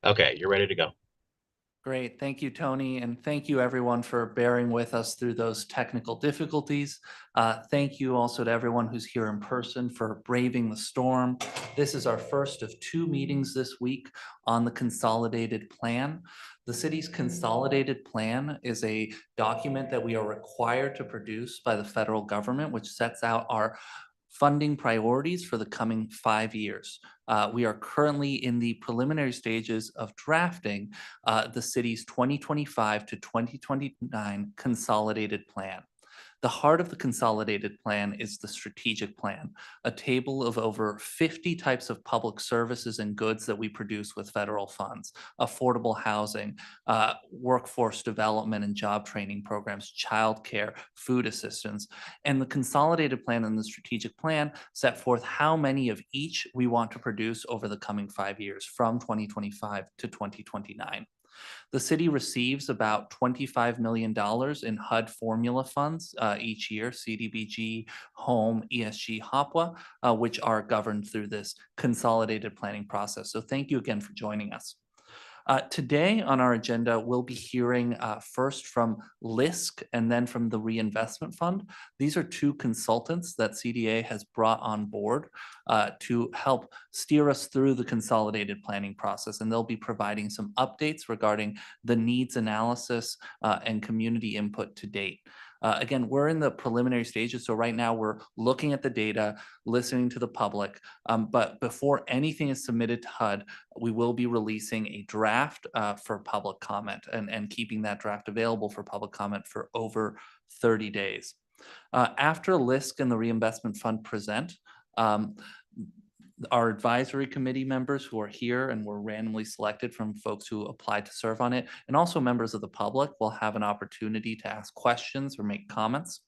Okay, you're ready to go. Great. Thank you, Tony. And thank you, everyone, for bearing with us through those technical difficulties. Thank you also to everyone who's here in person for braving the storm. This is our first of two meetings this week on the consolidated plan. The city's consolidated plan is a document that we are required to produce by the federal government, which sets out our funding priorities for the coming 5 years. We are currently in the preliminary stages of drafting the city's 2025 to 2029 consolidated plan. The heart of the consolidated plan is the strategic plan, a table of over 50 types of public services and goods that we produce with federal funds: affordable housing, workforce development and job training programs, childcare, food assistance. And the consolidated plan and the strategic plan set forth how many of each we want to produce over the coming 5 years from 2025 to 2029. The city receives about $25 million in HUD formula funds each year: CDBG, Home, ESG, HOPWA, which are governed through this consolidated planning process. So thank you again for joining us. Today on our agenda, we'll be hearing first from LISC and then from the Reinvestment Fund. These are two consultants that CDA has brought on board to help steer us through the consolidated planning process, and they'll be providing some updates regarding the needs analysis and community input to date. Again, we're in the preliminary stages, so right now we're looking at the data, listening to the public, but before anything is submitted to HUD, we will be releasing a draft for public comment and keeping that draft available for public comment for over 30 days. After LISC and the Reinvestment Fund present, our advisory committee members who are here and were randomly selected from folks who applied to serve on it, and also members of the public, will have an opportunity to ask questions or make comments.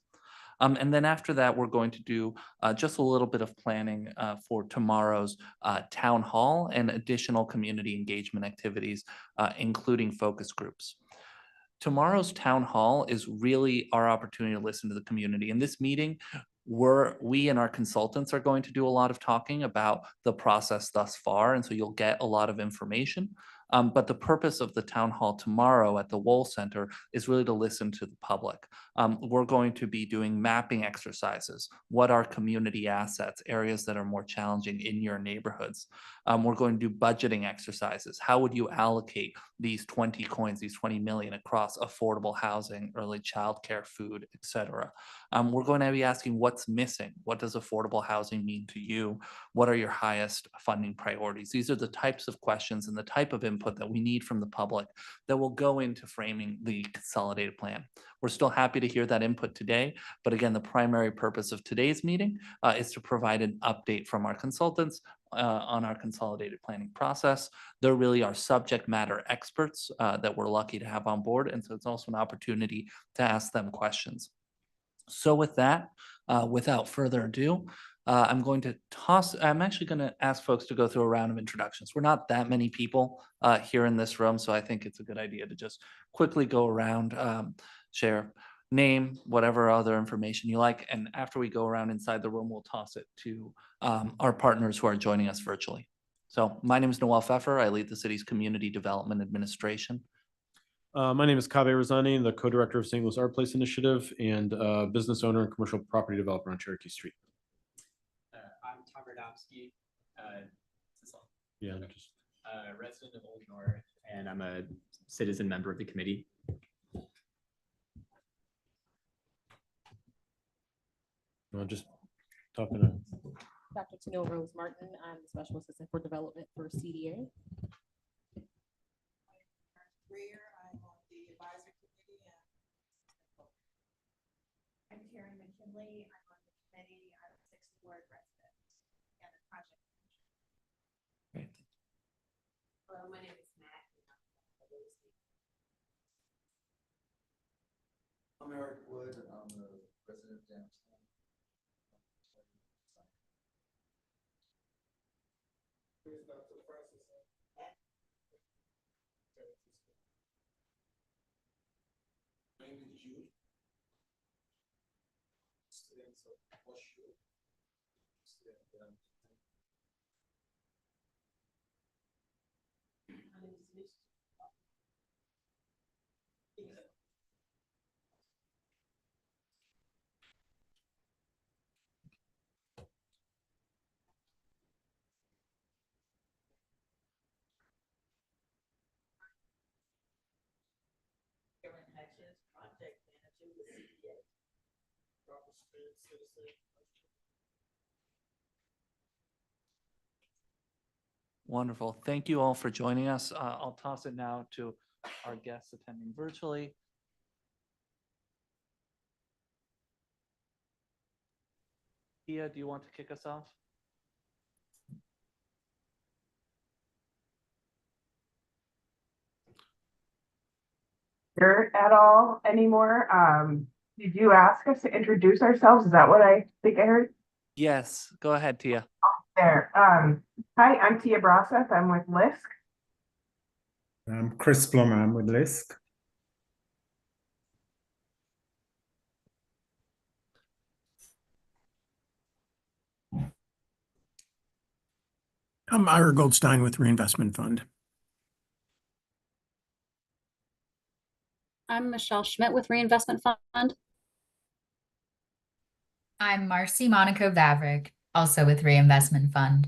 And then after that, we're going to do just a little bit of planning for tomorrow's town hall and additional community engagement activities, including focus groups. Tomorrow's town hall is really our opportunity to listen to the community. In this meeting, we and our consultants are going to do a lot of talking about the process thus far, and so you'll get a lot of information. But the purpose of the town hall tomorrow at the Wohl Center is really to listen to the public. We're going to be doing mapping exercises. What are community assets, areas that are more challenging in your neighborhoods? We're going to do budgeting exercises. How would you allocate these 20 coins, these 20 million across affordable housing, early childcare, food, etc.? We're going to be asking what's missing. What does affordable housing mean to you? What are your highest funding priorities? These are the types of questions and the type of input that we need from the public that will go into framing the consolidated plan. We're still happy to hear that input today, but again, the primary purpose of today's meeting is to provide an update from our consultants on our consolidated planning process. They're really our subject matter experts that we're lucky to have on board, and so it's also an opportunity to ask them questions. So with that, without further ado, I'm actually going to ask folks to go through a round of introductions. We're not that many people here in this room, so I think it's a good idea to just quickly go around, share name, whatever other information you like, and after we go around inside the room, we'll toss it to our partners who are joining us virtually. So my name is Noel Pfeffer. I lead the city's Community Development Administration. My name is Kaveh Razani, the co-director of St. Louis Art Place Initiative and business owner and commercial property developer on Cherokee Street. I'm Tom Radomski, resident of Old North, and I'm a citizen member of the committee. Just talking to Dr. Tennille Rose Martin. I'm the Special Assistant for Development for CDA. I'm on the advisory committee. I'm Karen McKinley. I'm on the committee. I'm a 6th Ward resident and a project manager. Great. Hello, my name is Matt. I'm Eric Wood. I'm a resident downtown. Name is Jude. Students of Horseshoe. My name is Wonderful. Thank you all for joining us. I'll toss it now to our guests attending virtually. Tia, do you want to kick us off? Here at all anymore. Did you ask us to introduce ourselves? Is that what I think I heard Yes, go ahead, Tia. there? Hi, I'm Tia Braseth. I'm with LISC. I'm Chris Plummer. I'm with LISC. I'm Ira Goldstein with Reinvestment Fund. I'm Michelle Schmidt with Reinvestment Fund. I'm Marcy Monaco Vavrick, also with Reinvestment Fund.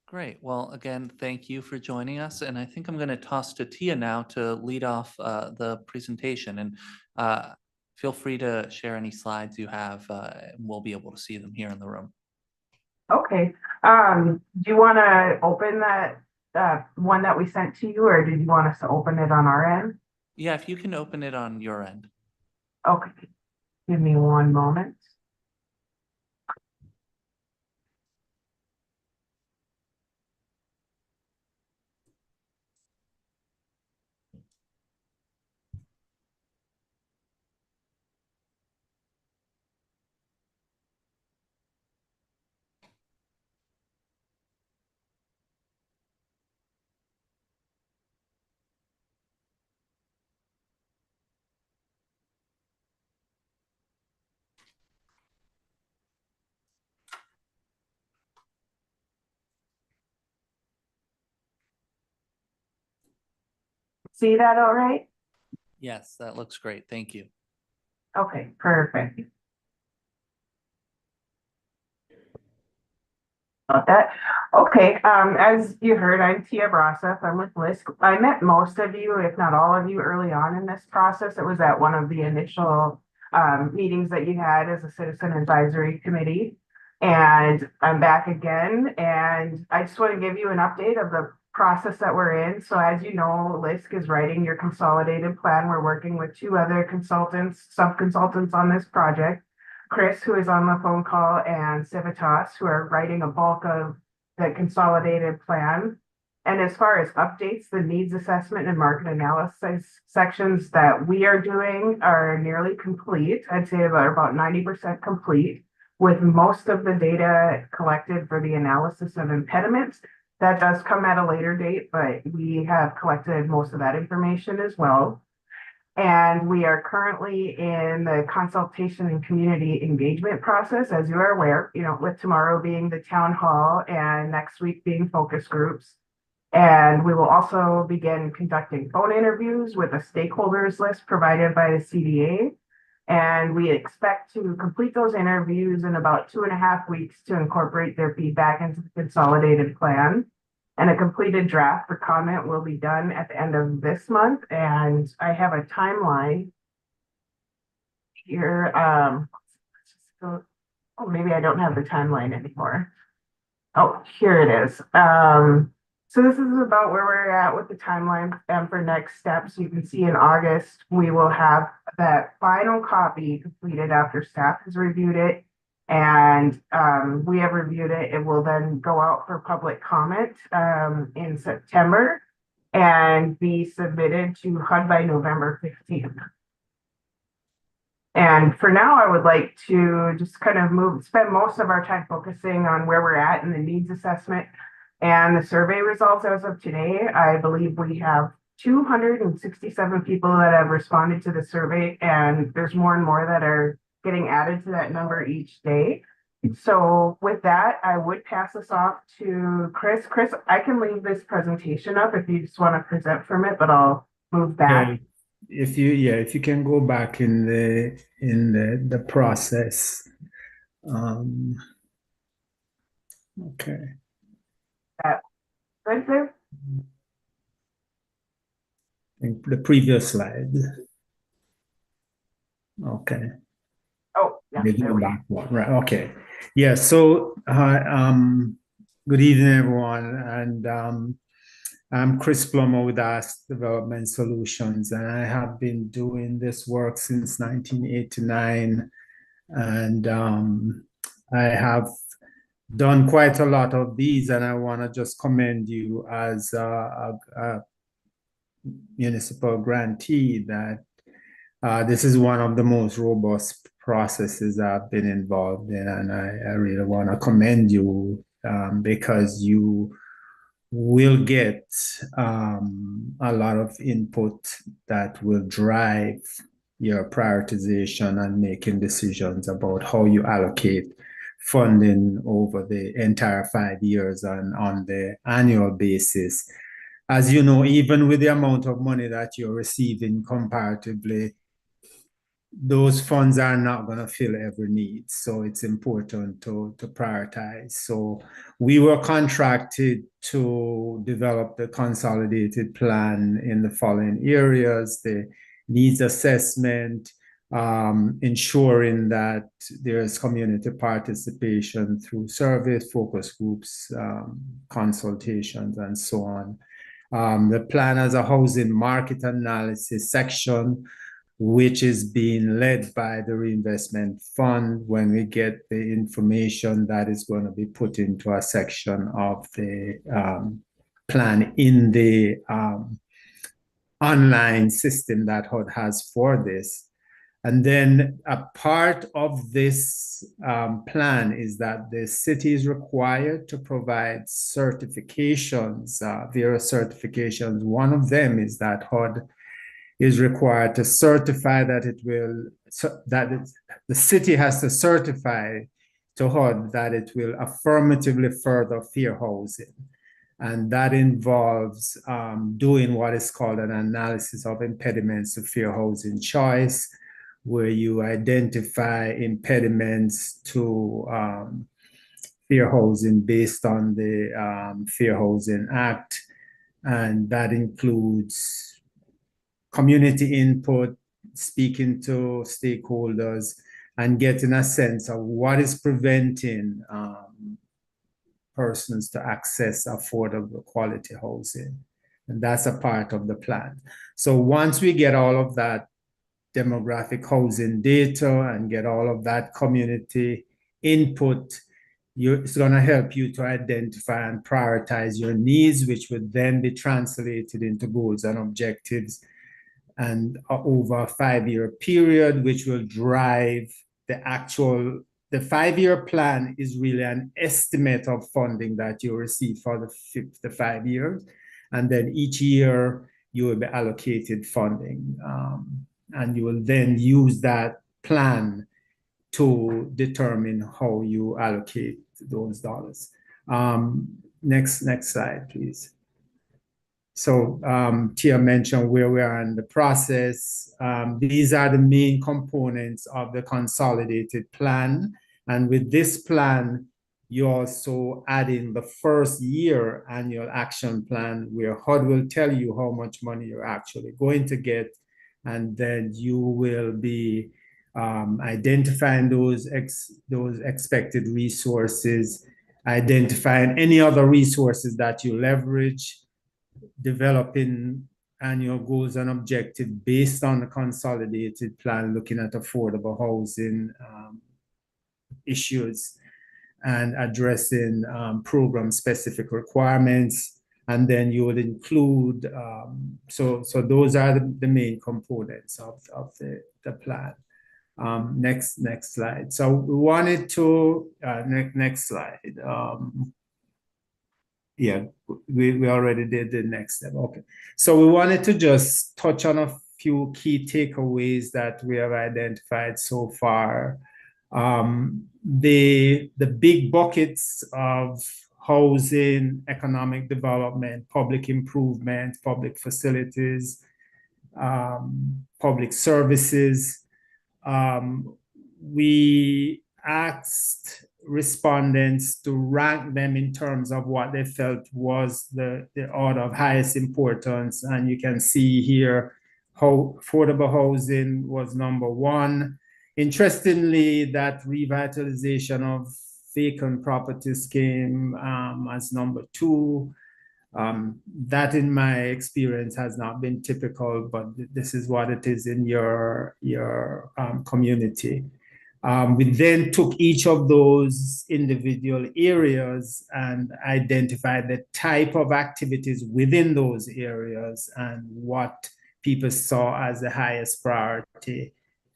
Great. Well, again, thank you for joining us. And I think I'm going to toss to Tia now to lead off the presentation. And feel free to share any slides you have, and we'll be able to see them here in the room. Okay. Do you want to open that one that we sent to you, or did you want us to open it on our end? Yeah, if you can open it on your end. Okay. Give me one moment. See that all right? Yes, that looks great. Thank you. Okay, perfect. About that. Okay, as you heard, I'm Tia Braseth. I'm with LISC. I met most of you, if not all of you, early on in this process. It was at one of the initial meetings that you had as a citizen advisory committee. And I'm back again, and I just want to give you an update of the process that we're in. So as you know, LISC is writing your consolidated plan. We're working with two other consultants, sub-consultants on this project. Chris, who is on the phone call, and Civitas, who are writing a bulk of the consolidated plan. And as far as updates, the needs assessment and market analysis sections that we are doing are nearly complete. I'd say about 90% complete, with most of the data collected for the analysis of impediments. That does come at a later date, but we have collected most of that information as well. And we are currently in the consultation and community engagement process, as you are aware, with tomorrow being the town hall and next week being focus groups. And we will also begin conducting phone interviews with a stakeholders list provided by the CDA. And we expect to complete those interviews in about 2.5 weeks to incorporate their feedback into the consolidated plan. And a completed draft for comment will be done at the end of this month. And I have a timeline here. Let's just go. Oh, maybe I don't have the timeline anymore. Oh, here it is. So this is about where we're at with the timeline for next steps. You can see in August, we will have that final copy completed after staff has reviewed it. And we have reviewed it. It will then go out for public comment in September and be submitted to HUD by November 15th. And for now, I would like to just kind of spend most of our time focusing on where we're at in the needs assessment and the survey results as of today. I believe we have 267 people that have responded to the survey, and there's more and more that are getting added to that number each day. So with that, I would pass this off to Chris. Chris, I can leave this presentation up if you just want to present from it, but I'll move back. Okay. If you can go back in the process. Okay. Right there? In the previous slide. Okay. Oh, yeah, Maybe there the we go. back one, right? Okay. Yeah. So, good evening, everyone, and I'm Chris Plummer with ASK Development Solutions, and I have been doing this work since 1989, and I have done quite a lot of these, and I want to just commend you as a municipal grantee that this is one of the most robust processes I've been involved in, and I really want to commend you because you will get a lot of input that will drive your prioritization and making decisions about how you allocate funding over the entire 5 years and on the annual basis. As you know, even with the amount of money that you're receiving comparatively, those funds are not going to fill every need. So it's important to prioritize. So we were contracted to develop the consolidated plan in the following areas: the needs assessment, ensuring that there's community participation through surveys, focus groups, consultations, and so on. The plan has a housing market analysis section, which is being led by the reinvestment fund when we get the information that is going to be put into a section of the plan in the online system that HUD has for this. And then a part of this plan is that the city is required to provide certifications, various certifications. One of them is that HUD is required to certify that the city has to certify to HUD that it will affirmatively further fair housing. And that involves doing what is called an analysis of impediments to fair housing choice, where you identify impediments to fair housing based on the Fair Housing Act. And that includes community input, speaking to stakeholders, and getting a sense of what is preventing persons to access affordable quality housing. And that's a part of the plan. So once we get all of that demographic housing data and get all of that community input, it's going to help you to identify and prioritize your needs, which would then be translated into goals and objectives and over a 5-year period, which will drive the 5-year plan is really an estimate of funding that you receive for the 5 years. And then each year you will be allocated funding. And you will then use that plan to determine how you allocate those dollars. Next slide, please. So Tia mentioned where we are in the process. These are the main components of the consolidated plan. And with this plan, you also add in the first year annual action plan, where HUD will tell you how much money you're actually going to get. And then you will be identifying those expected resources, identifying any other resources that you leverage, developing annual goals and objectives based on the consolidated plan, looking at affordable housing issues and addressing program-specific requirements. And then you would include, so those are the main components of the plan. Next slide. So we wanted to, next slide. Yeah, we already did the next step. Okay. So we wanted to just touch on a few key takeaways that we have identified so far The big buckets of housing, economic development, public improvement, public facilities, public services. We asked respondents to rank them in terms of what they felt was the order of highest importance. And you can see here how affordable housing was number one. Interestingly, that revitalization of vacant properties came as number two. That in my experience has not been typical, but this is what it is in your community. We then took each of those individual areas and identified the type of activities within those areas and what people saw as the highest priority.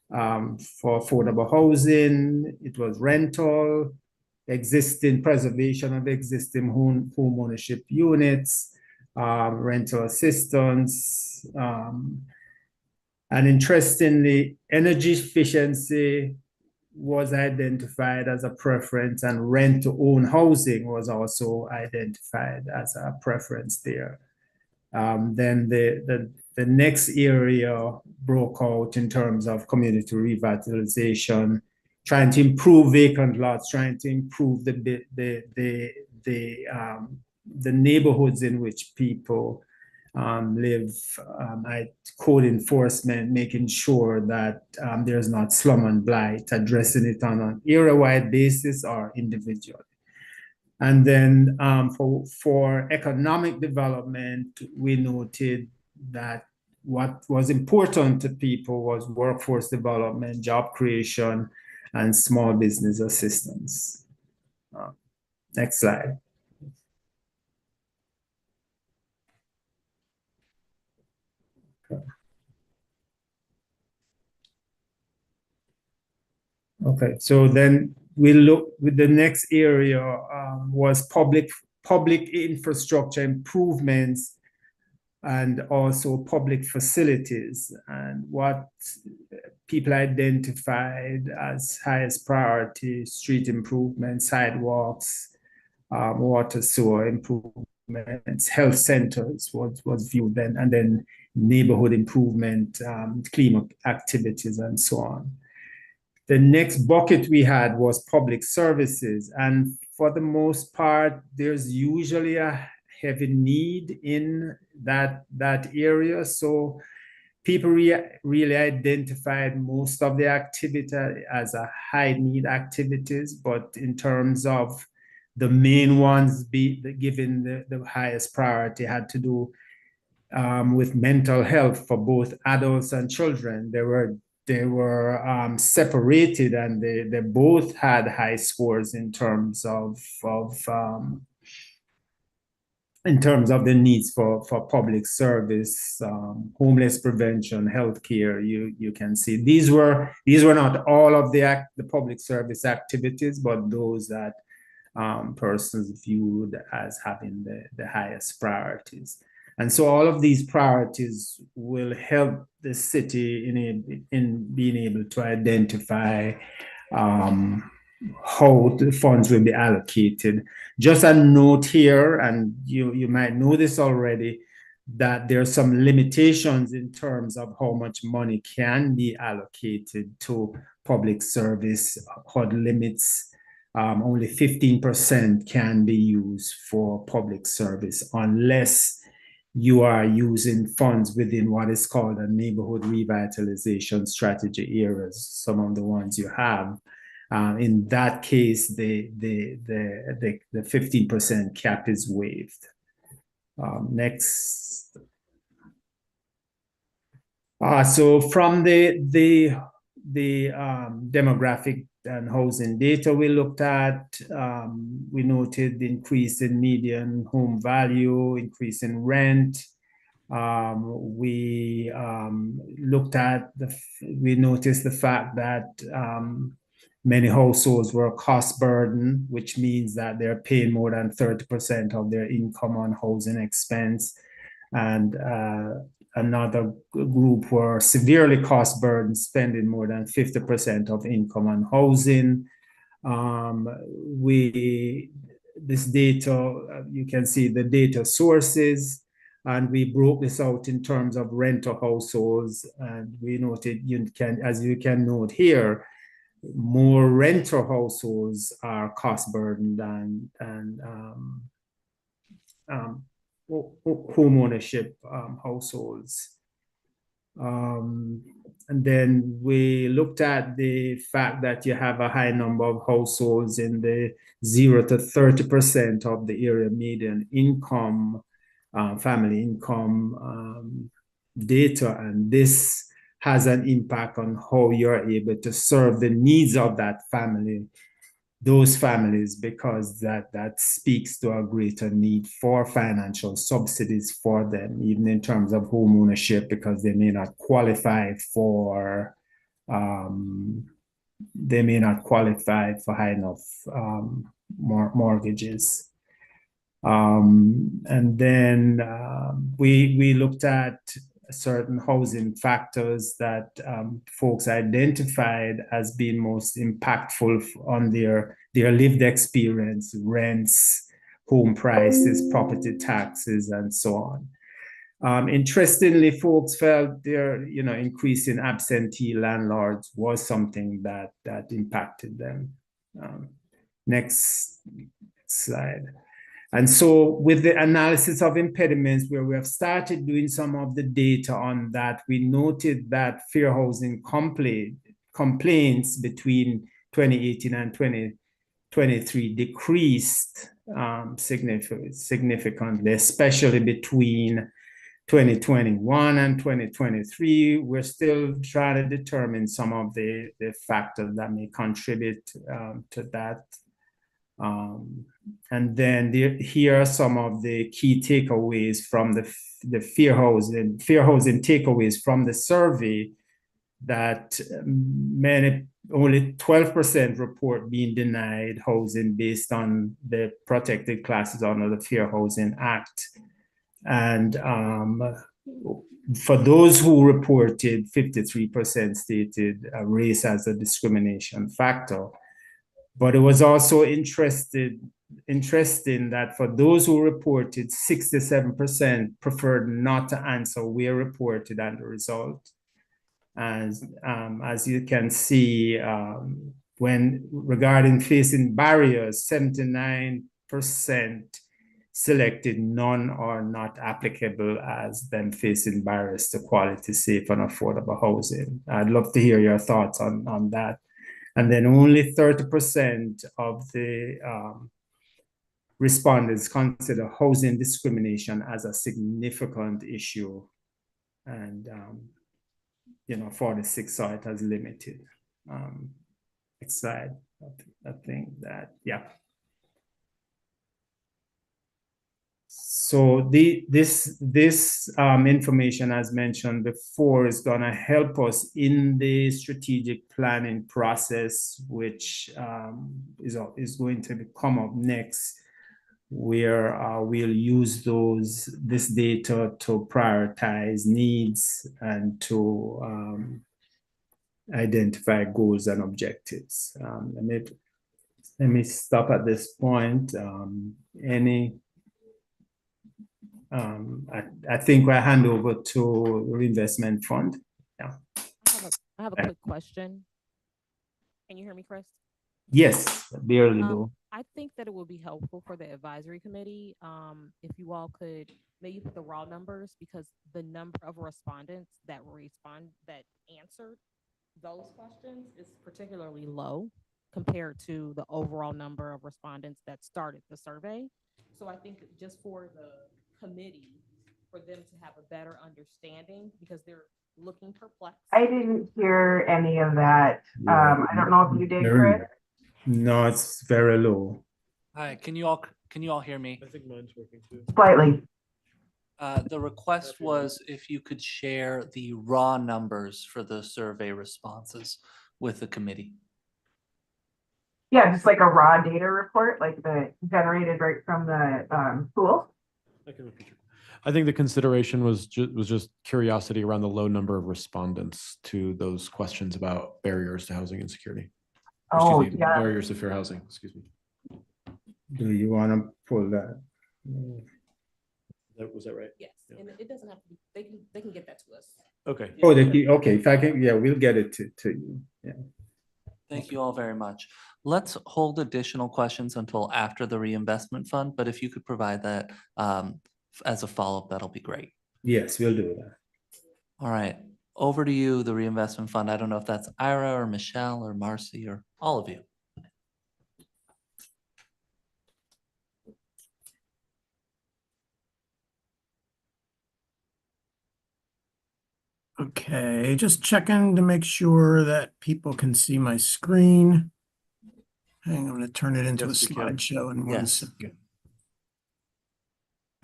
For affordable housing, it was rental, existing preservation of existing home ownership units, rental assistance, and interestingly, energy efficiency was identified as a preference, and rent to own housing was also identified as a preference there. Then the next area broke out in terms of community revitalization, trying to improve vacant lots, trying to improve the neighborhoods in which people live, code enforcement, making sure that there's not slum and blight, addressing it on an area-wide basis or individually. And then for economic development, we noted that what was important to people was workforce development, job creation, and small business assistance. Next slide. Okay, so then we look with the next area was public infrastructure improvements and also public facilities, and what people identified as highest priority: street improvements, sidewalks, water sewer improvements, health centers was viewed then, and then neighborhood improvement, cleanup activities, and so on. The next bucket we had was public services. And for the most part, there's usually a heavy need in that area. So people really identified most of the activity as a high need activities, but in terms of the main ones given the highest priority had to do with mental health for both adults and children. They were separated, and they both had high scores in terms of the needs for public service, homeless prevention, healthcare. You can see these were not all of the public service activities, but those that persons viewed as having the highest priorities. And so all of these priorities will help the city in being able to identify how the funds will be allocated. Just a note here, and you might know this already, that there are some limitations in terms of how much money can be allocated to public service. HUD limits only 15% can be used for public service unless you are using funds within what is called a neighborhood revitalization strategy areas, some of the ones you have. In that case, the 15% cap is waived. Next. So from the demographic and housing data we looked at, we noted the increase in median home value, increase in rent. We noticed the fact that many households were cost burden, which means that they're paying more than 30% of their income on housing expense. And another group were severely cost burdened, spending more than 50% of income on housing. This data, you can see the data sources, and we broke this out in terms of rental households, and we noted, as you can note here, more rental households are cost burdened than home ownership households. And then we looked at the fact that you have a high number of households in the 0 to 30% of the area median income, family income data, and this has an impact on how you're able to serve the needs of that family, those families, because that speaks to a greater need for financial subsidies for them, even in terms of home ownership, because they may not qualify for high enough mortgages. And then we looked at certain housing factors that folks identified as being most impactful on their lived experience: rents, home prices, property taxes, and so on. Interestingly, folks felt their increase in absentee landlords was something that impacted them. Next slide. And so with the analysis of impediments, where we have started doing some of the data on that, we noted that fair housing complaints between 2018 and 2023 decreased significantly, especially between 2021 and 2023. We're still trying to determine some of the factors that may contribute to that. And then here are some of the key takeaways from the fair housing takeaways from the survey, that only 12% report being denied housing based on the protected classes under the Fair Housing Act. And for those who reported, 53% stated race as a discrimination factor. But it was also interesting that for those who reported, 67% preferred not to answer where reported and the result. As you can see, when regarding facing barriers, 79% selected none or not applicable as them facing barriers to quality, safe, and affordable housing. I'd love to hear your thoughts on that. And then only 30% of the respondents consider housing discrimination as a significant issue. And, 46 saw it as limited. Next slide. I think that, yeah. So this information, as mentioned before, is going to help us in the strategic planning process, which is going to come up next, where we'll use this data to prioritize needs and to identify goals and objectives. Let me stop at this point. I think I hand over to reinvestment fund. Yeah. I have a quick question. Can you hear me, Chris? Yes, barely though. I think that it would be helpful for the advisory committee if you all could maybe put the raw numbers, because the number of respondents that answered those questions is particularly low compared to the overall number of respondents that started the survey. So I think just for the committee, for them to have a better understanding, because they're looking perplexed. I didn't hear any of that. I don't know if you did, Chris. No, it's very low. Hi, can you all hear me? I think mine's working too. Slightly. The request was if you could share the raw numbers for the survey responses with the committee. Yeah, just like a raw data report, like the generated right from the pool. I can repeat it. I think the consideration was just curiosity around the low number of respondents to those questions about barriers to housing insecurity. Oh, Excuse me, yeah. barriers to fair housing, excuse me. Do you want to pull that? Was that right? Yes, Yeah. and it doesn't have to be, they can get that to us. Okay. Oh, okay, if I can, yeah, we'll get it to you, yeah. Thank you all very much. Let's hold additional questions until after the reinvestment fund, but if you could provide that as a follow-up, that'll be great. Yes, we'll do that. All right, over to you, the reinvestment fund. I don't know if that's Ira or Michelle or Marcy or all of you. Okay, just checking to make sure that people can see my screen. Hang on, I'm gonna turn it into a Yes, we can. slideshow in 1 Yes. second.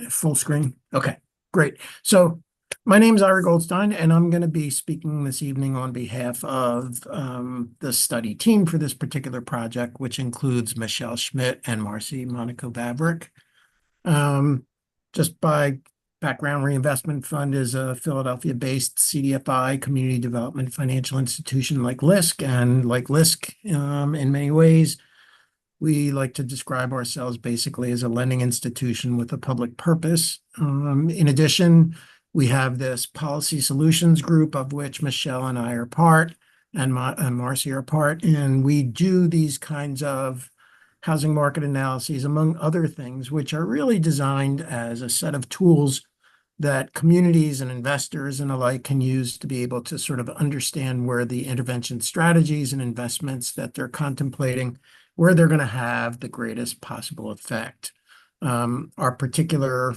Full screen? Okay, great. So my name is Ira Goldstein, and I'm going to be speaking this evening on behalf of the study team for this particular project, which includes Michelle Schmidt and Marcy Monaco Vavrick. Just by background, Reinvestment Fund is a Philadelphia-based CDFI community development financial institution like LISC, and like LISC, in many ways, we like to describe ourselves basically as a lending institution with a public purpose. In addition, we have this policy solutions group of which Michelle and I are part, and Marcy are part, and we do these kinds of housing market analyses, among other things, which are really designed as a set of tools that communities and investors and alike can use to be able to sort of understand where the intervention strategies and investments that they're contemplating, where they're going to have the greatest possible effect. Our particular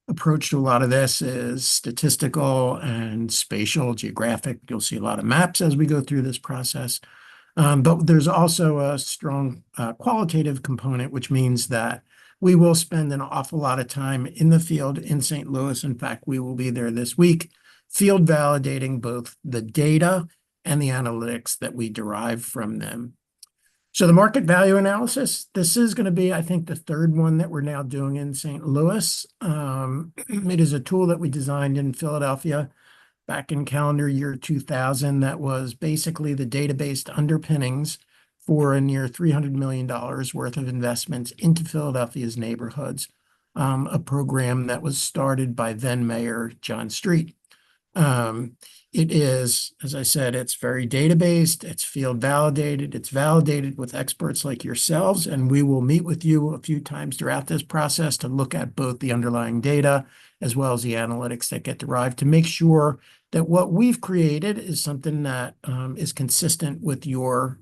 approach to a lot of this is statistical and spatial, geographic. You'll see a lot of maps as we go through this process. But there's also a strong qualitative component, which means that we will spend an awful lot of time in the field in St. Louis. In fact, we will be there this week, field validating both the data and the analytics that we derive from them. So the market value analysis, this is going to be, I think, the third one that we're now doing in St. Louis. It is a tool that we designed in Philadelphia back in calendar year 2000 that was basically the database underpinnings for a near $300 million worth of investments into Philadelphia's neighborhoods, a program that was started by then Mayor John Street. It is, as I said, it's very data-based, it's field validated, it's validated with experts like yourselves, and we will meet with you a few times throughout this process to look at both the underlying data as well as the analytics that get derived to make sure that what we've created is something that is consistent with your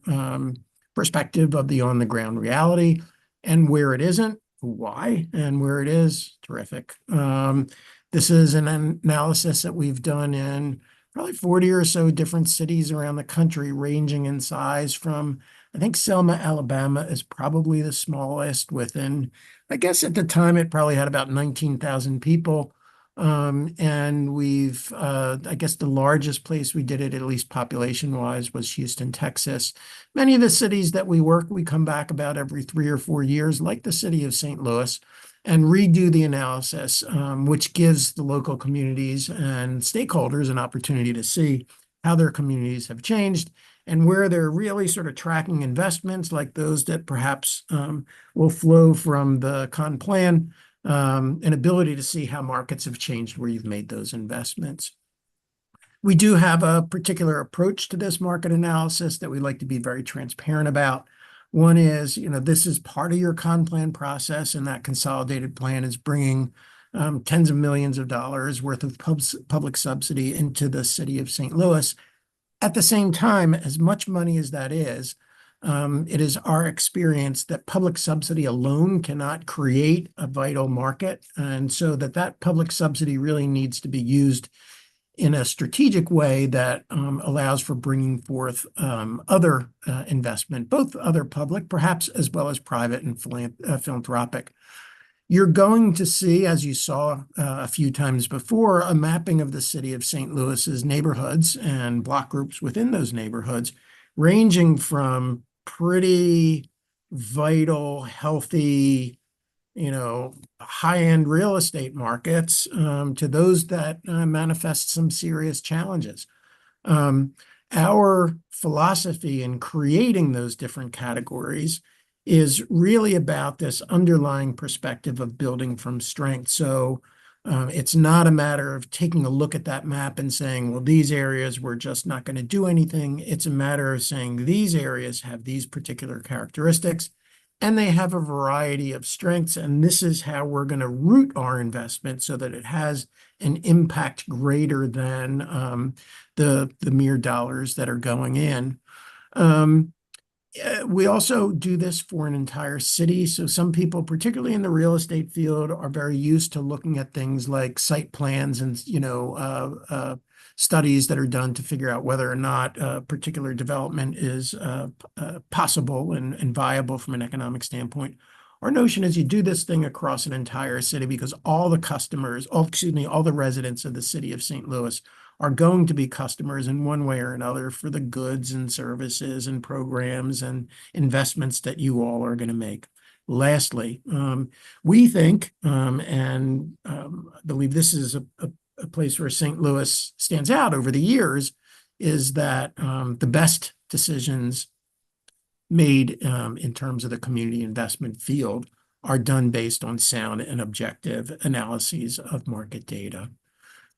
perspective of the on-the-ground reality, and where it isn't, why, and where it is, terrific. This is an analysis that we've done in probably 40 or so different cities around the country, ranging in size from, I think Selma, Alabama is probably the smallest within, I guess at the time it probably had about 19,000 people. And we've, I guess the largest place we did it, at least population-wise, was Houston, Texas. Many of the cities that we work, we come back about every 3 or 4 years, like the city of St. Louis, and redo the analysis, which gives the local communities and stakeholders an opportunity to see how their communities have changed and where they're really sort of tracking investments like those that perhaps will flow from the ConPlan, an ability to see how markets have changed where you've made those investments. We do have a particular approach to this market analysis that we like to be very transparent about. One is, this is part of your ConPlan process, and that consolidated plan is bringing tens of millions of dollars worth of public subsidy into the city of St. Louis. At the same time, as much money as that is, it is our experience that public subsidy alone cannot create a vital market, and so that public subsidy really needs to be used in a strategic way that allows for bringing forth other investment, both other public, perhaps, as well as private and philanthropic. You're going to see, as you saw a few times before, a mapping of the city of St. Louis's neighborhoods and block groups within those neighborhoods, ranging from pretty vital, healthy, high-end real estate markets to those that manifest some serious challenges. Our philosophy in creating those different categories is really about this underlying perspective of building from strength. So it's not a matter of taking a look at that map and saying, well, these areas we're just not going to do anything. It's a matter of saying these areas have these particular characteristics and they have a variety of strengths. And this is how we're going to root our investment so that it has an impact greater than the mere dollars that are going in. We also do this for an entire city. So some people, particularly in the real estate field, are very used to looking at things like site plans and, studies that are done to figure out whether or not a particular development is possible and viable from an economic standpoint. Our notion is you do this thing across an entire city because all the residents of the city of St. Louis are going to be customers in one way or another for the goods and services and programs and investments that you all are going to make. Lastly, we think, and believe this is a place where St. Louis stands out over the years, is that the best decisions made in terms of the community investment field are done based on sound and objective analyses of market data.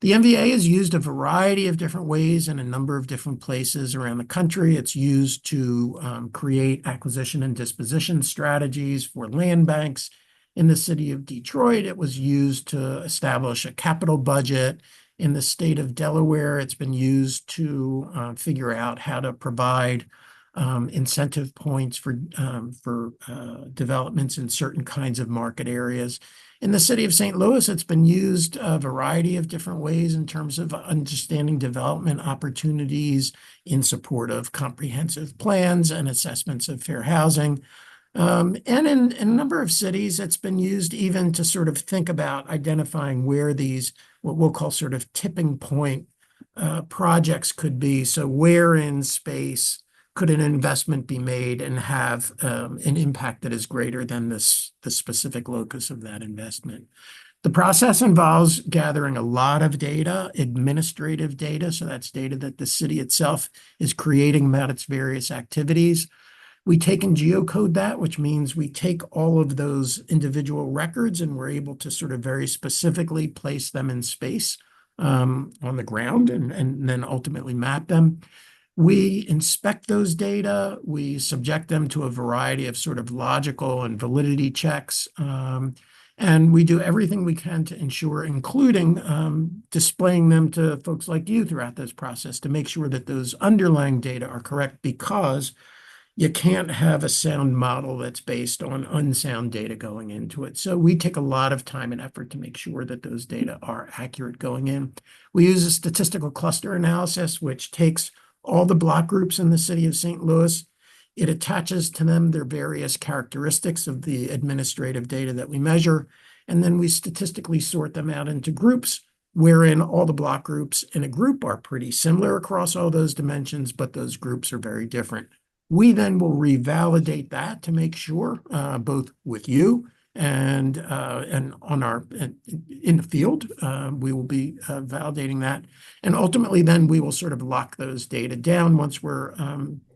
The MVA is used a variety of different ways in a number of different places around the country. It's used to create acquisition and disposition strategies for land banks. In the city of Detroit, it was used to establish a capital budget. In the state of Delaware, it's been used to figure out how to provide incentive points for developments in certain kinds of market areas. In the city of St. Louis, it's been used a variety of different ways in terms of understanding development opportunities in support of comprehensive plans and assessments of fair housing. And in a number of cities, it's been used even to sort of think about identifying where these, what we'll call sort of tipping point projects could be. So where in space could an investment be made and have an impact that is greater than the specific locus of that investment? The process involves gathering a lot of data, administrative data, so that's data that the city itself is creating about its various activities. We take and geocode that, which means we take all of those individual records and we're able to sort of very specifically place them in space on the ground and then ultimately map them. We inspect those data, we subject them to a variety of sort of logical and validity checks, and we do everything we can to ensure, including displaying them to folks like you throughout this process to make sure that those underlying data are correct, because you can't have a sound model that's based on unsound data going into it. So we take a lot of time and effort to make sure that those data are accurate going in. We use a statistical cluster analysis, which takes all the block groups in the city of St. Louis. It attaches to them their various characteristics of the administrative data that we measure, and then we statistically sort them out into groups, wherein all the block groups in a group are pretty similar across all those dimensions, but those groups are very different. We then will revalidate that to make sure, both with you and on our in the field, we will be validating that, and ultimately then we will sort of lock those data down once we're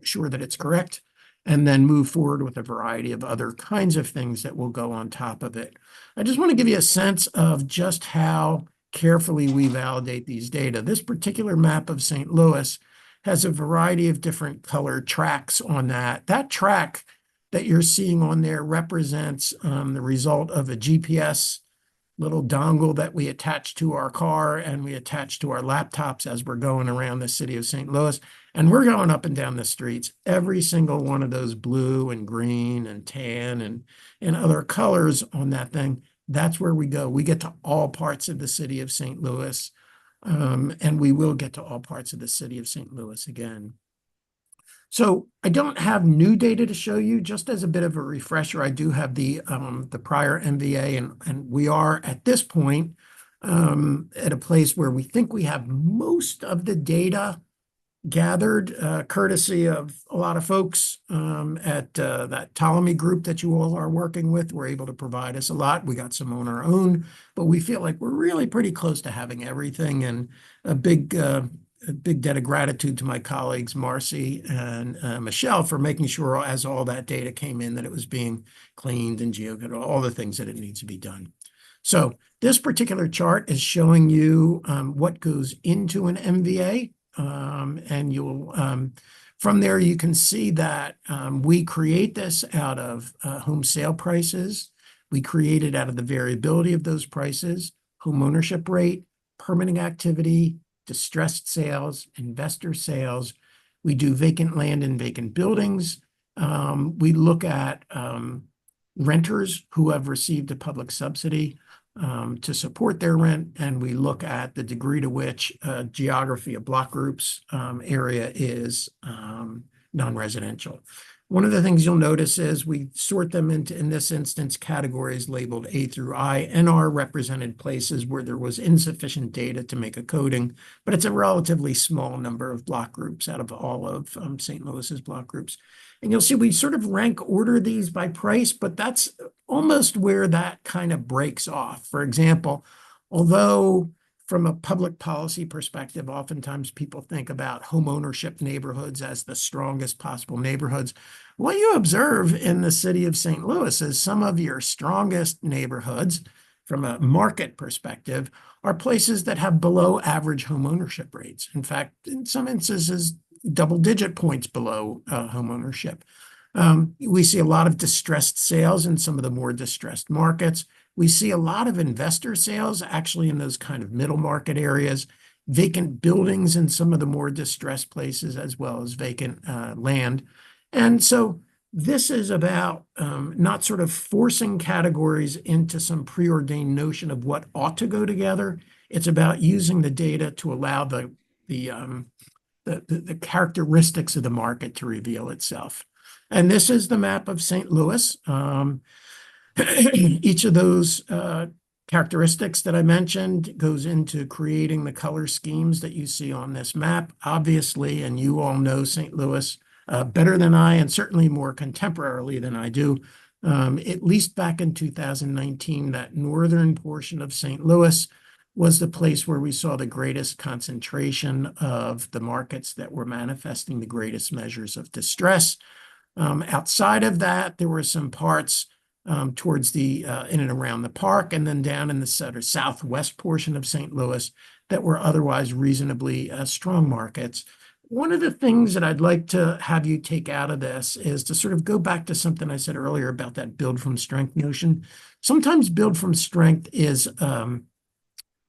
sure that it's correct, and then move forward with a variety of other kinds of things that will go on top of it. I just want to give you a sense of just how carefully we validate these data. This particular map of St. Louis has a variety of different color tracks on that. That track that you're seeing on there represents the result of a GPS little dongle that we attach to our car and we attach to our laptops as we're going around the city of St. Louis. And we're going up and down the streets. Every single one of those blue and green and tan and other colors on that thing, that's where we go. We get to all parts of the city of St. Louis. And we will get to all parts of the city of St. Louis again. So I don't have new data to show you. Just as a bit of a refresher, I do have the prior MVA, and we are at this point at a place where we think we have most of the data gathered courtesy of a lot of folks at that Ptolemy group that you all are working with. Were able to provide us a lot. We got some on our own, but we feel like we're really pretty close to having everything. And a big debt of gratitude to my colleagues, Marcy and Michelle, for making sure as all that data came in that it was being cleaned and geocoded, all the things that it needs to be done. So this particular chart is showing you what goes into an MVA. And you'll, from there, you can see that we create this out of home sale prices. We create it out of the variability of those prices, home ownership rate, permitting activity, distressed sales, investor sales. We do vacant land and vacant buildings. We look at renters who have received a public subsidy to support their rent, and we look at the degree to which geography of block groups area is non-residential. One of the things you'll notice is we sort them into, in this instance, categories labeled A through I. and R represented places where there was insufficient data to make a coding, but it's a relatively small number of block groups out of all of St. Louis's block groups. And you'll see we sort of rank order these by price, but that's almost where that kind of breaks off. For example, although from a public policy perspective, oftentimes people think about home ownership neighborhoods as the strongest possible neighborhoods. What you observe in the city of St. Louis is some of your strongest neighborhoods from a market perspective are places that have below average home ownership rates. In fact, in some instances, double-digit points below home ownership. We see a lot of distressed sales in some of the more distressed markets. We see a lot of investor sales actually in those kind of middle market areas, vacant buildings in some of the more distressed places, as well as vacant land. And so this is about not sort of forcing categories into some preordained notion of what ought to go together. It's about using the data to allow the characteristics of the market to reveal itself. And this is the map of St. Louis. Each of those characteristics that I mentioned goes into creating the color schemes that you see on this map. Obviously, and you all know St. Louis better than I, and certainly more contemporarily than I do. At least back in 2019, that northern portion of St. Louis was the place where we saw the greatest concentration of the markets that were manifesting the greatest measures of distress. Outside of that, there were some parts towards the in and around the park, and then down in the sort of southwest portion of St. Louis that were otherwise reasonably strong markets. One of the things that I'd like to have you take out of this is to sort of go back to something I said earlier about that build from strength notion. Sometimes build from strength is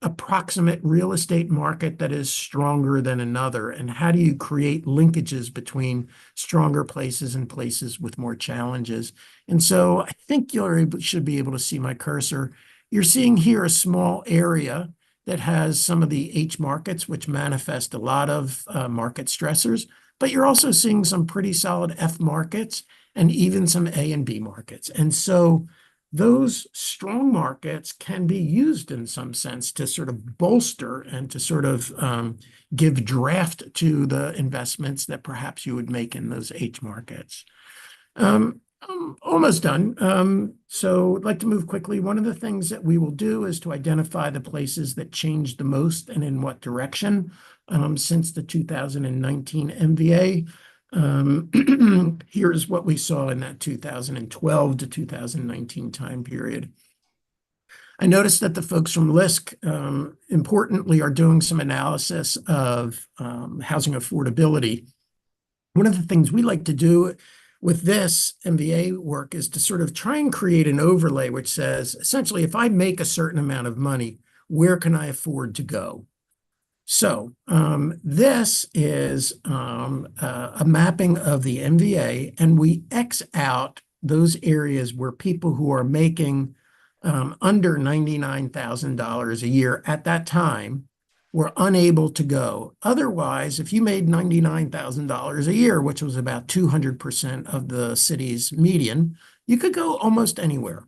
approximate real estate market that is stronger than another, and how do you create linkages between stronger places and places with more challenges? And so I think you should be able to see my cursor. You're seeing here a small area that has some of the H markets, which manifest a lot of market stressors, but you're also seeing some pretty solid F markets and even some A and B markets. And so those strong markets can be used in some sense to sort of bolster and to sort of give draft to the investments that perhaps you would make in those H markets. I'm almost done. So I'd like to move quickly. One of the things that we will do is to identify the places that changed the most and in what direction since the 2019 MVA. Here's what we saw in that 2012 to 2019 time period. I noticed that the folks from LISC, importantly, are doing some analysis of housing affordability. One of the things we like to do with this MVA work is to sort of try and create an overlay which says, essentially, if I make a certain amount of money, where can I afford to go? So this is a mapping of the MVA, and we X out those areas where people who are making under $99,000 a year at that time were unable to go. Otherwise, if you made $99,000 a year, which was about 200% of the city's median, you could go almost anywhere.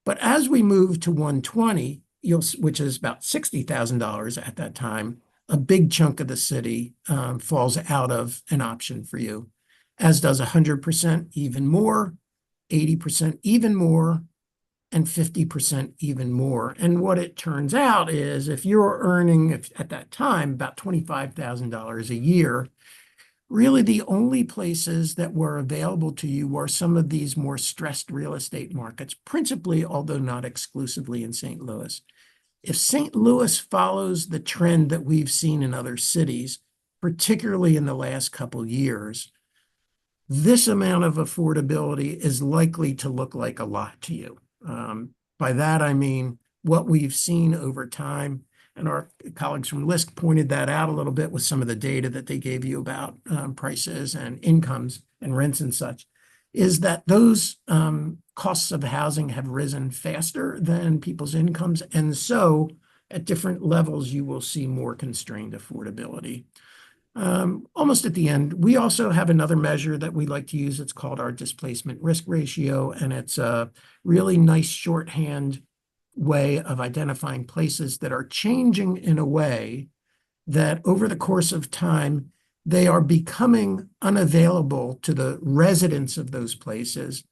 But as we move to 120, which is about $60,000 at that time, a big chunk of the city falls out of an option for you, as does 100% even more, 80% even more, and 50% even more. And what it turns out is if you're earning at that time about $25,000 a year, really the only places that were available to you were some of these more stressed real estate markets, principally, although not exclusively, in St. Louis. If St. Louis follows the trend that we've seen in other cities, particularly in the last couple years, this amount of affordability is likely to look like a lot to you. By that, I mean what we've seen over time, and our colleagues from LISC pointed that out a little bit with some of the data that they gave you about prices and incomes and rents and such, is that those costs of housing have risen faster than people's incomes. And so at different levels, you will see more constrained affordability. Almost at the end, we also have another measure that we like to use. It's called our displacement risk ratio, and it's a really nice shorthand way of identifying places that are changing in a way that over the course of time, they are becoming unavailable to the residents of those places,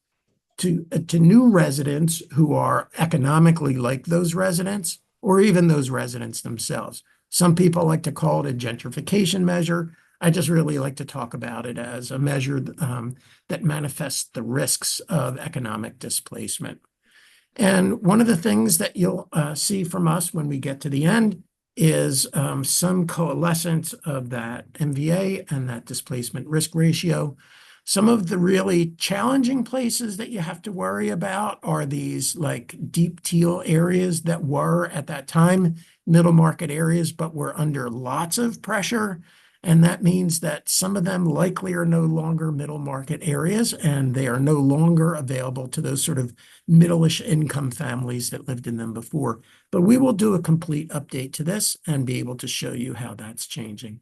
to new residents who are economically like those residents, or even those residents themselves. Some people like to call it a gentrification measure. I just really like to talk about it as a measure that manifests the risks of economic displacement. And one of the things that you'll see from us when we get to the end is some coalescence of that MVA and that displacement risk ratio. Some of the really challenging places that you have to worry about are these like deep teal areas that were at that time middle market areas, but were under lots of pressure. And that means that some of them likely are no longer middle market areas, and they are no longer available to those sort of middle-ish income families that lived in them before. But we will do a complete update to this and be able to show you how that's changing.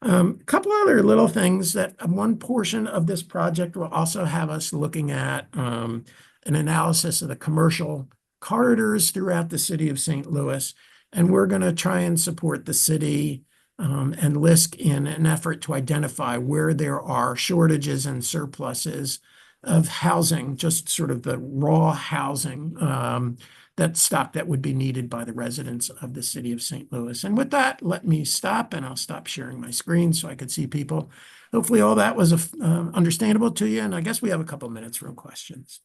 A couple other little things that one portion of this project will also have us looking at an analysis of the commercial corridors throughout the city of St. Louis. And we're going to try and support the city and LISC in an effort to identify where there are shortages and surpluses of housing, just sort of the raw housing that stock that would be needed by the residents of the city of St. Louis. And with that, let me stop, and I'll stop sharing my screen so I could see people. Hopefully all that was understandable to you, and I guess we have a couple minutes for questions.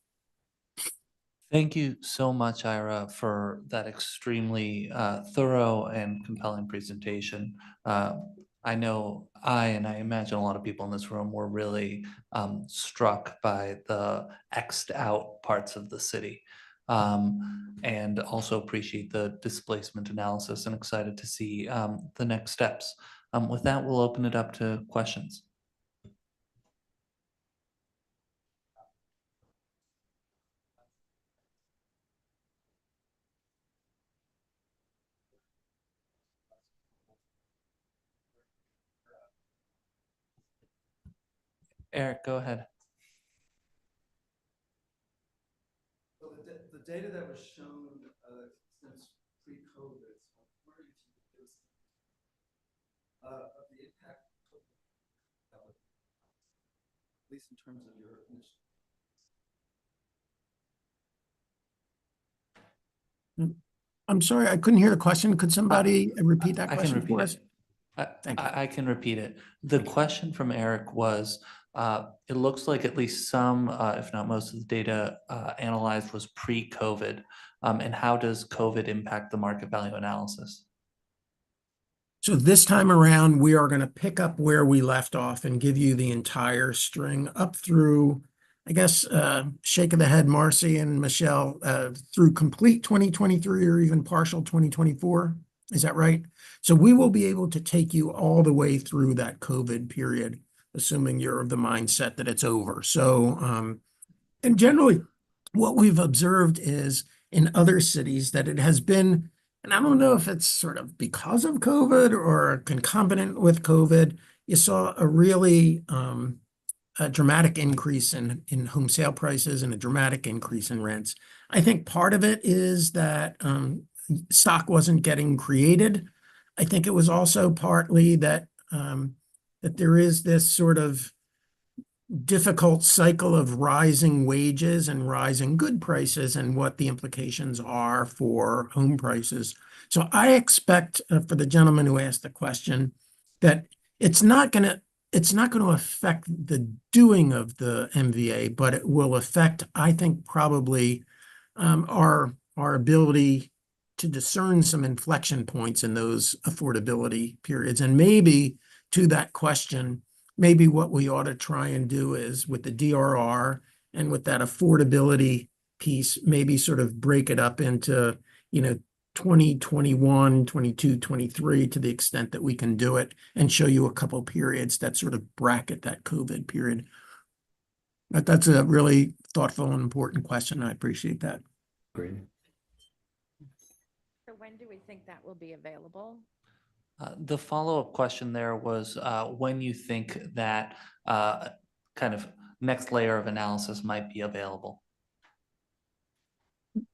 Thank you so much, Ira, for that extremely thorough and compelling presentation. I know and I imagine a lot of people in this room were really struck by the X'd out parts of the city, and also appreciate the displacement analysis and excited to see the next steps. With that, we'll open it up to questions. Eric, go ahead. So the data that was shown since pre-COVID, so I'm wondering if you could give us of the impact, at least in terms of your initial. I'm sorry, I couldn't hear the question. Could somebody repeat that question for us? I can repeat it. The question from Eric was, it looks like at least some, if not most of the data analyzed was pre-COVID. And how does COVID impact the market value analysis? So this time around, we are going to pick up where we left off and give you the entire string up through, I guess, shake of the head, Marcy and Michelle, through complete 2023 or even partial 2024. Is that right? So we will be able to take you all the way through that COVID period, assuming you're of the mindset that it's over. So, and generally what we've observed is in other cities that it has been, and I don't know if it's sort of because of COVID or concomitant with COVID, you saw a really a dramatic increase in home sale prices and a dramatic increase in rents. I think part of it is that stock wasn't getting created. I think it was also partly that that there is this sort of difficult cycle of rising wages and rising good prices and what the implications are for home prices. So I expect for the gentleman who asked the question that it's not going to affect the doing of the MVA, but it will affect, I think, probably our ability to discern some inflection points in those affordability periods. And maybe to that question, maybe what we ought to try and do is with the DRR and with that affordability piece, maybe sort of break it up into, 2021, 22, 23 to the extent that we can do it and show you a couple periods that sort of bracket that COVID period. But that's a really thoughtful and important question. I appreciate that. Great. So when do we think that will be available? The follow-up question there was when you think that kind of next layer of analysis might be available.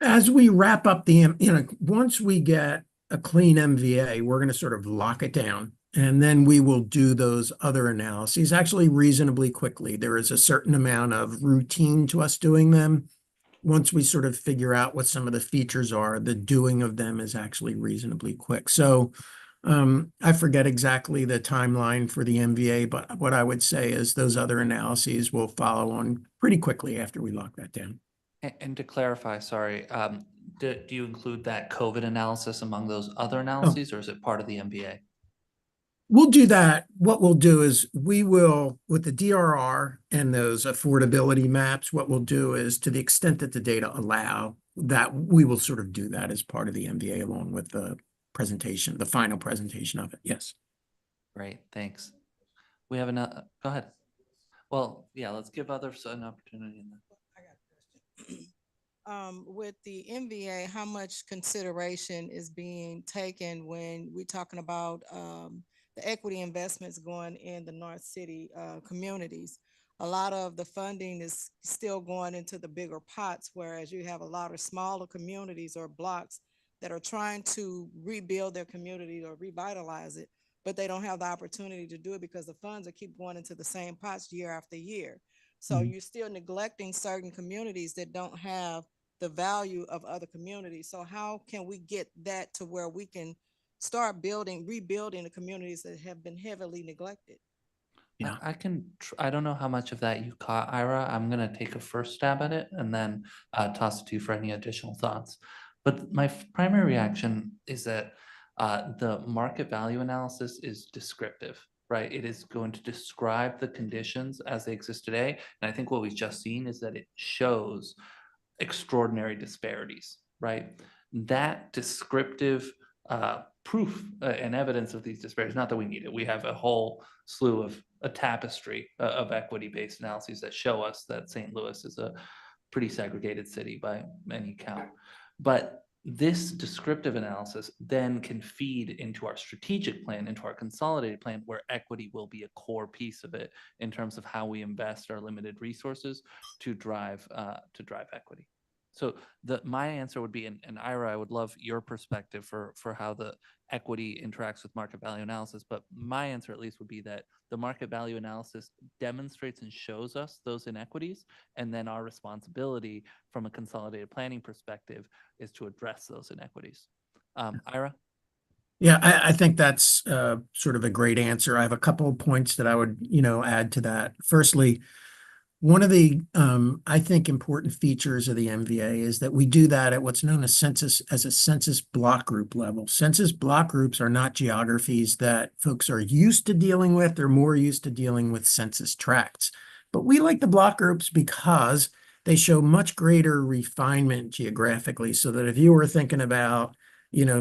As we wrap up once we get a clean MVA, we're going to sort of lock it down. And then we will do those other analyses actually reasonably quickly. There is a certain amount of routine to us doing them. Once we sort of figure out what some of the features are, the doing of them is actually reasonably quick. So I forget exactly the timeline for the MVA, but what I would say is those other analyses will follow on pretty quickly after we lock that down. And to clarify, sorry, do you include that COVID analysis among those other analyses, or is it part of the MBA? We'll do that. What we'll do is we will, with the DRR and those affordability maps, what we'll do is to the extent that the data allow that, we will sort of do that as part of the MBA along with the presentation, the final presentation of it. Yes. Great, thanks. We have another, go ahead. Well, yeah, let's give others an opportunity. With the MVA, how much consideration is being taken when we're talking about the equity investments going in the North City communities? A lot of the funding is still going into the bigger pots, whereas you have a lot of smaller communities or blocks that are trying to rebuild their community or revitalize it, but they don't have the opportunity to do it because the funds are keep going into the same pots year after year. So you're still neglecting certain communities that don't have the value of other communities. So how can we get that to where we can start rebuilding the communities that have been heavily neglected? Yeah, I don't know how much of that you caught, Ira. I'm going to take a first stab at it and then toss it to you for any additional thoughts. But my primary reaction is that the market value analysis is descriptive, right? It is going to describe the conditions as they exist today. And I think what we've just seen is that it shows extraordinary disparities, right? That descriptive proof and evidence of these disparities, not that we need it. We have a whole slew of a tapestry of equity-based analyses that show us that St. Louis is a pretty segregated city by any count. But this descriptive analysis then can feed into our strategic plan, into our consolidated plan, where equity will be a core piece of it in terms of how we invest our limited resources to drive equity. So my answer would be, and Ira, I would love your perspective for how the equity interacts with market value analysis, but my answer at least would be that the market value analysis demonstrates and shows us those inequities, and then our responsibility from a consolidated planning perspective is to address those inequities. Ira? Yeah, I think that's sort of a great answer. I have a couple of points that I would, add to that. Firstly, one of the, I think, important features of the MVA is that we do that at what's known as a census block group level. Census block groups are not geographies that folks are used to dealing with. They're more used to dealing with census tracts. But we like the block groups because they show much greater refinement geographically, so that if you were thinking about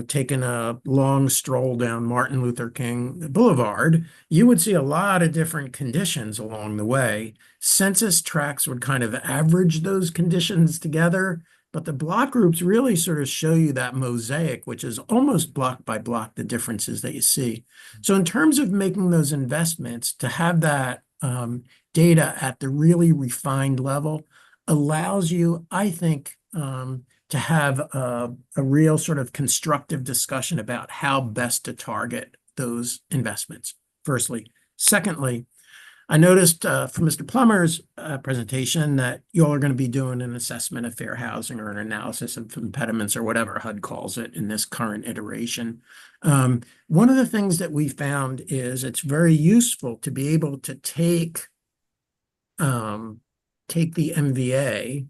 taking a long stroll down Martin Luther King Boulevard, you would see a lot of different conditions along the way. Census tracts would kind of average those conditions together, but the block groups really sort of show you that mosaic, which is almost block by block, the differences that you see. So in terms of making those investments, to have that data at the really refined level allows you, I think, to have a real sort of constructive discussion about how best to target those investments, firstly. Secondly, I noticed from Mr. Plummer's presentation that you all are going to be doing an assessment of fair housing or an analysis of impediments or whatever HUD calls it in this current iteration. One of the things that we found is it's very useful to be able to take the MVA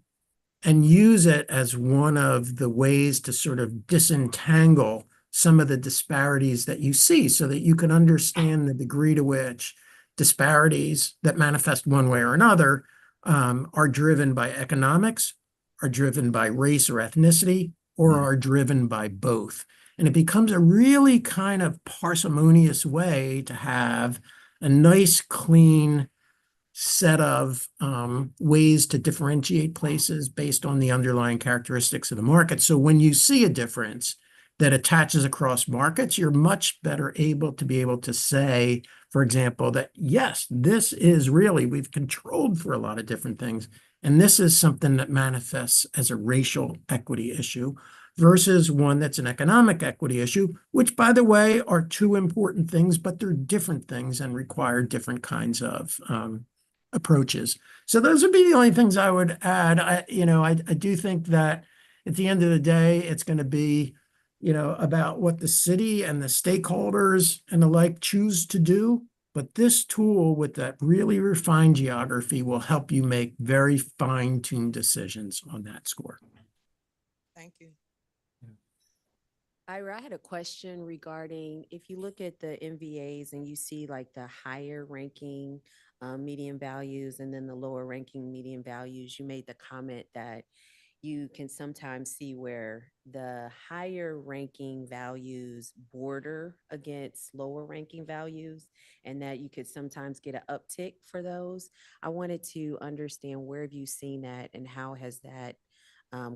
and use it as one of the ways to sort of disentangle some of the disparities that you see so that you can understand the degree to which disparities that manifest one way or another are driven by economics, are driven by race or ethnicity, or are driven by both. And it becomes a really kind of parsimonious way to have a nice, clean set of ways to differentiate places based on the underlying characteristics of the market. So when you see a difference that attaches across markets, you're much better able to say, for example, that yes, this is really, we've controlled for a lot of different things, and this is something that manifests as a racial equity issue versus one that's an economic equity issue, which, by the way, are two important things, but they're different things and require different kinds of approaches. So those would be the only things I would add. I do think that at the end of the day, it's going to be, about what the city and the stakeholders and the like choose to do. But this tool with that really refined geography will help you make very fine-tuned decisions on that score. Thank you. Ira, I had a question regarding if you look at the MVAs and you see like the higher ranking median values and then the lower ranking median values, you made the comment that you can sometimes see where the higher ranking values border against lower ranking values and that you could sometimes get an uptick for those. I wanted to understand where have you seen that and how has that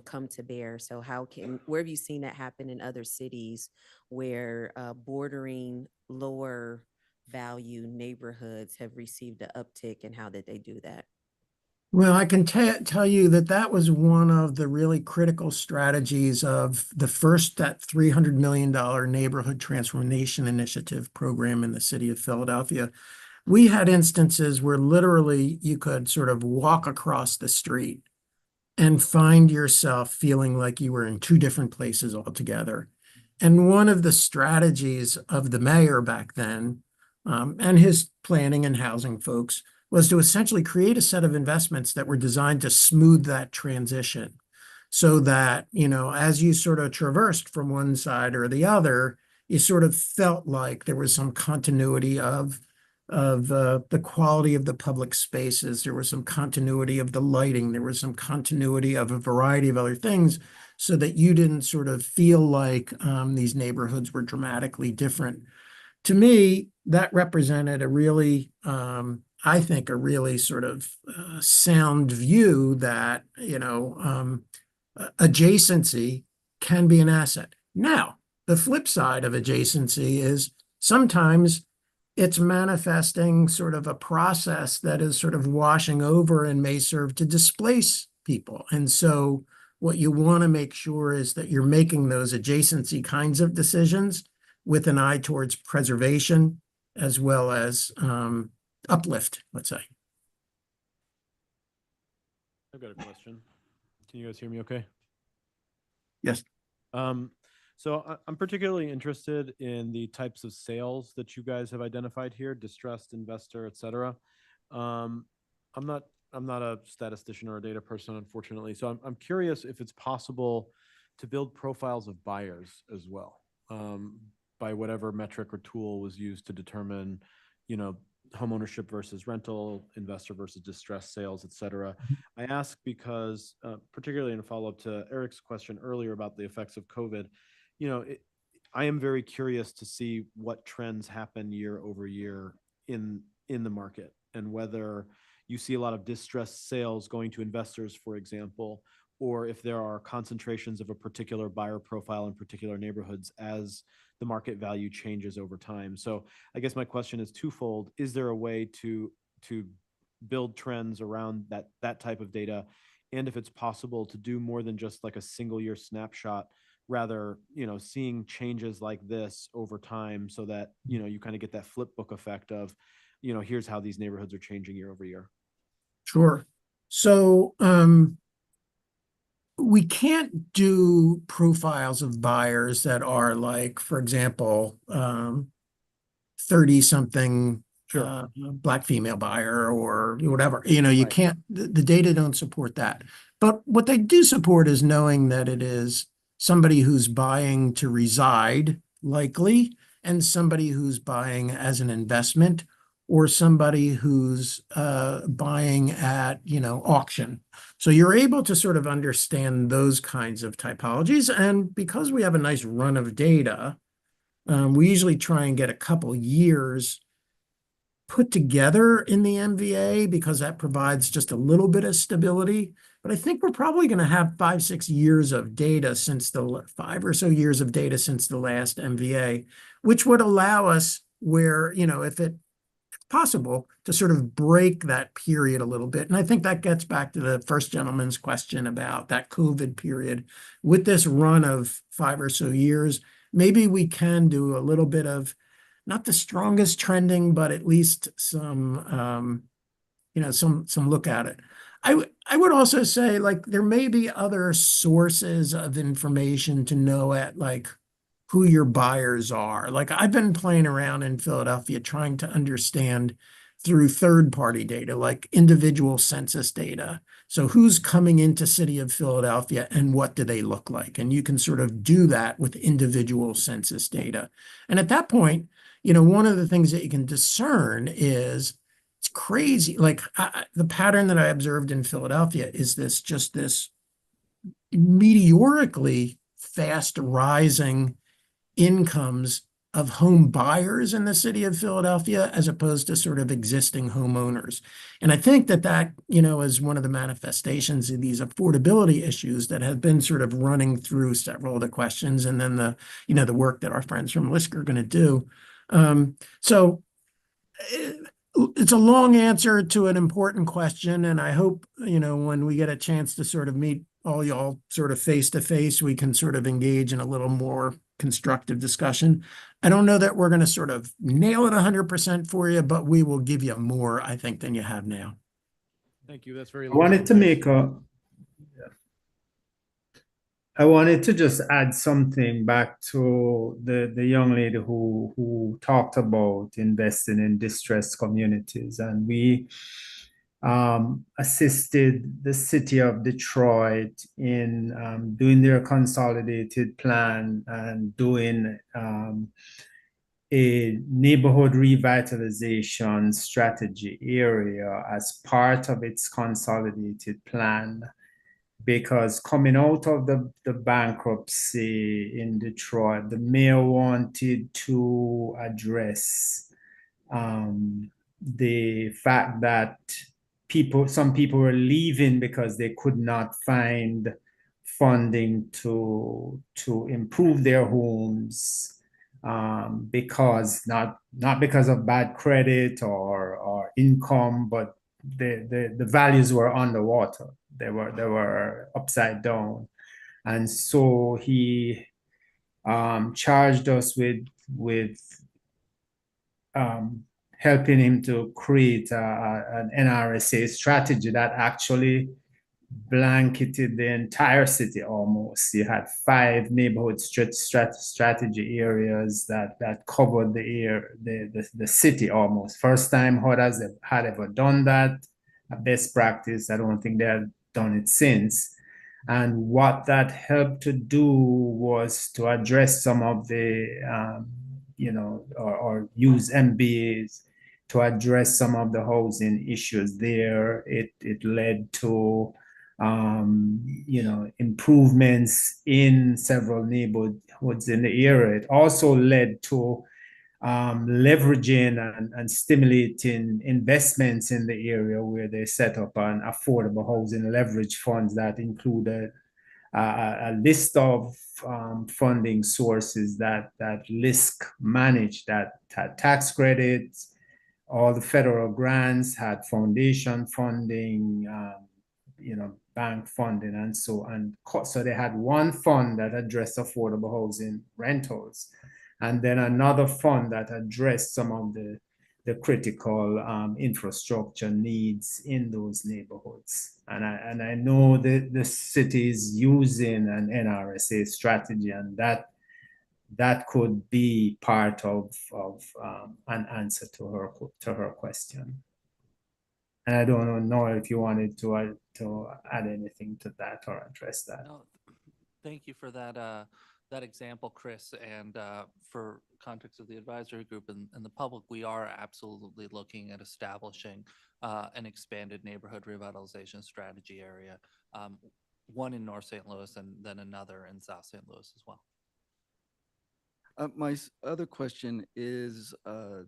come to bear? So where have you seen that happen in other cities where bordering lower value neighborhoods have received an uptick and how did they do that? Well, I can tell you that that was one of the really critical strategies of the first, that $300 million neighborhood transformation initiative program in the city of Philadelphia. We had instances where literally you could sort of walk across the street and find yourself feeling like you were in two different places altogether. And one of the strategies of the mayor back then and his planning and housing folks was to essentially create a set of investments that were designed to smooth that transition so that, as you sort of traversed from one side or the other, you sort of felt like there was some continuity of the quality of the public spaces. There was some continuity of the lighting. There was some continuity of a variety of other things so that you didn't sort of feel like these neighborhoods were dramatically different. To me, that represented a really, I think, a really sort of sound view that, adjacency can be an asset. Now, the flip side of adjacency is sometimes it's manifesting sort of a process that is sort of washing over and may serve to displace people. And so what you want to make sure is that you're making those adjacency kinds of decisions with an eye towards preservation as well as uplift, let's say. I've got a question. Can you guys hear me okay? Yes. So I'm particularly interested in the types of sales that you guys have identified here, distressed investor, et cetera. I'm not a statistician or a data person, unfortunately. So I'm curious if it's possible to build profiles of buyers as well, by whatever metric or tool was used to determine, homeownership versus rental, investor versus distressed sales, et cetera. I ask because, particularly in a follow-up to Eric's question earlier about the effects of COVID, I am very curious to see what trends happen year over year in the market and whether you see a lot of distressed sales going to investors, for example, or if there are concentrations of a particular buyer profile in particular neighborhoods as the market value changes over time. So I guess my question is twofold. Is there a way to build trends around that type of data? and if it's possible to do more than just like a single year snapshot, rather, seeing changes like this over time so that, you kind of get that flip book effect of, here's how these neighborhoods are changing year over year. Sure. So, we can't do profiles of buyers that are like, for example, 30 something black female buyer or whatever. You Right. can't, the data don't support that. But what they do support is knowing that it is somebody who's buying to reside, likely, and somebody who's buying as an investment, or somebody who's buying at, auction. So you're able to sort of understand those kinds of typologies. And because we have a nice run of data, we usually try and get a couple years put together in the MVA because that provides just a little bit of stability. But I think we're probably going to have 5, 6 years of data since the 5 or so years of data since the last MVA, which would allow us where, if it's possible, to sort of break that period a little bit. And I think that gets back to the first gentleman's question about that COVID period. With this run of 5 or so years, maybe we can do a little bit of not the strongest trending, but at least some look at it. I would also say, like, there may be other sources of information to know at, like, who your buyers are. Like, I've been playing around in Philadelphia trying to understand through third-party data, like individual census data. So who's coming into City of Philadelphia and what do they look like? And you can sort of do that with individual census data. And at that point, one of the things that you can discern is it's crazy. Like, the pattern that I observed in Philadelphia is this meteorically fast rising incomes of home buyers in the city of Philadelphia as opposed to sort of existing homeowners. And I think that, is one of the manifestations of these affordability issues that have been sort of running through several of the questions, and then the work that our friends from LISC are going to do. So it's a long answer to an important question. And I hope, when we get a chance to sort of meet all y'all sort of face to face, we can sort of engage in a little more constructive discussion. I don't know that we're going to sort of nail it 100% for you, but we will give you more, I think, than you have now. Thank you. That's very. I wanted to just add something back to the young lady who talked about investing in distressed communities. And we assisted the city of Detroit in doing their consolidated plan and doing a neighborhood revitalization strategy area as part of its consolidated plan. Because coming out of the bankruptcy in Detroit, the mayor wanted to address the fact that some people were leaving because they could not find funding to improve their homes, because not because of bad credit or income, but the values were underwater. They were upside down. And so he charged us with helping him to create an NRSA strategy that actually blanketed the entire city almost. You had 5 neighborhood strategy areas that covered the city almost. First time HUD had ever done that. A best practice. I don't think they have done it since. And what that helped to do was to address some of the, or use MBAs to address some of the housing issues there. It led to, improvements in several neighborhoods in the area. It also led to leveraging and stimulating investments in the area, where they set up an affordable housing leverage funds that included a list of funding sources that LISC managed, that had tax credits, all the federal grants, had foundation funding, bank funding and so they had one fund that addressed affordable housing rentals, and then another fund that addressed some of the critical infrastructure needs in those neighborhoods. And I know that the city is using an NRSA strategy, and that could be part of an answer to her question. And I don't know if you wanted to add anything to that or address that. No, thank you for that example, Chris. And for context of the advisory group and the public, we are absolutely looking at establishing an expanded neighborhood revitalization strategy area, one in North St. Louis and then another in South St. Louis as well. My other question is, I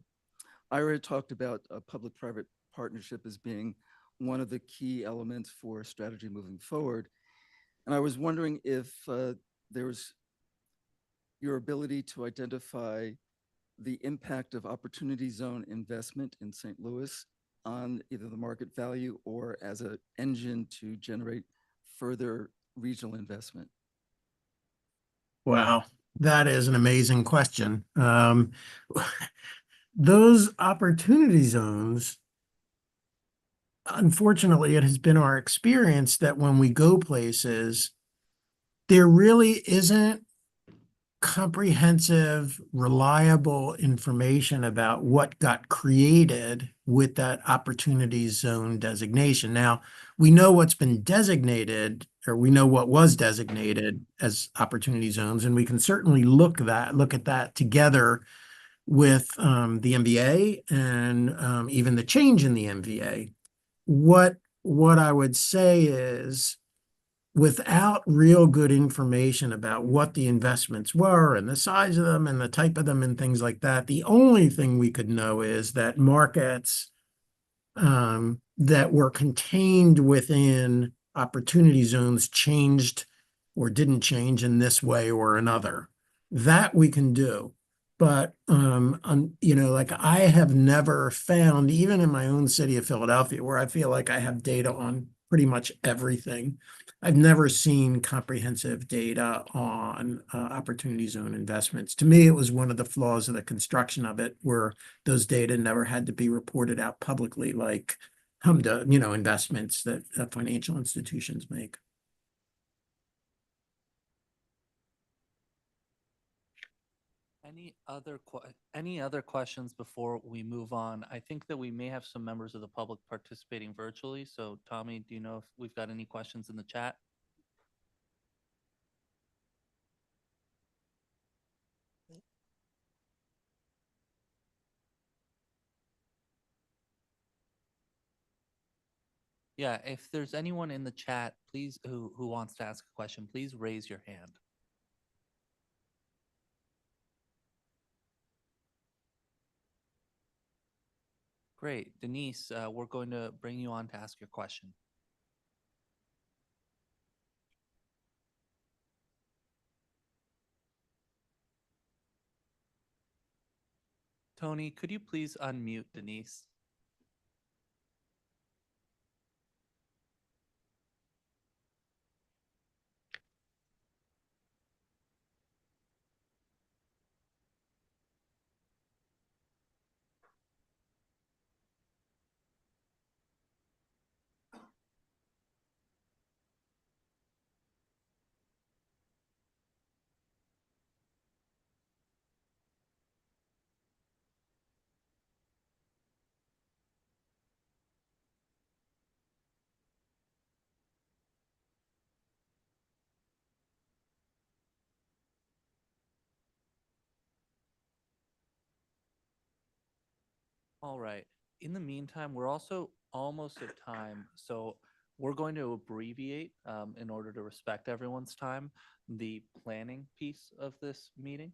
already talked about a public-private partnership as being one of the key elements for strategy moving forward. And I was wondering if there was your ability to identify the impact of opportunity zone investment in St. Louis on either the market value or as an engine to generate further regional investment. Wow, that is an amazing question. Those opportunity zones, unfortunately, it has been our experience that when we go places, there really isn't comprehensive, reliable information about what got created with that opportunity zone designation. Now, we know what's been designated, or we know what was designated as opportunity zones, and we can certainly look at that together with the MVA and even the change in the MVA. What I would say is, without real good information about what the investments were and the size of them and the type of them and things like that, the only thing we could know is that markets that were contained within opportunity zones changed or didn't change in this way or another. That we can do. But, like I have never found, even in my own city of Philadelphia, where I feel like I have data on pretty much everything, I've never seen comprehensive data on opportunity zone investments. To me, it was one of the flaws of the construction of it, where those data never had to be reported out publicly, like investments that financial institutions make. Any other questions before we move on? I think that we may have some members of the public participating virtually. So Tommy, do you know if we've got any questions in the chat? Yeah, if there's anyone in the chat, please, who wants to ask a question, please raise your hand. Great. Denise, we're going to bring you on to ask your question. Tony, could you please unmute Denise? All right. In the meantime, we're also almost at time. So we're going to abbreviate in order to respect everyone's time, the planning piece of this meeting.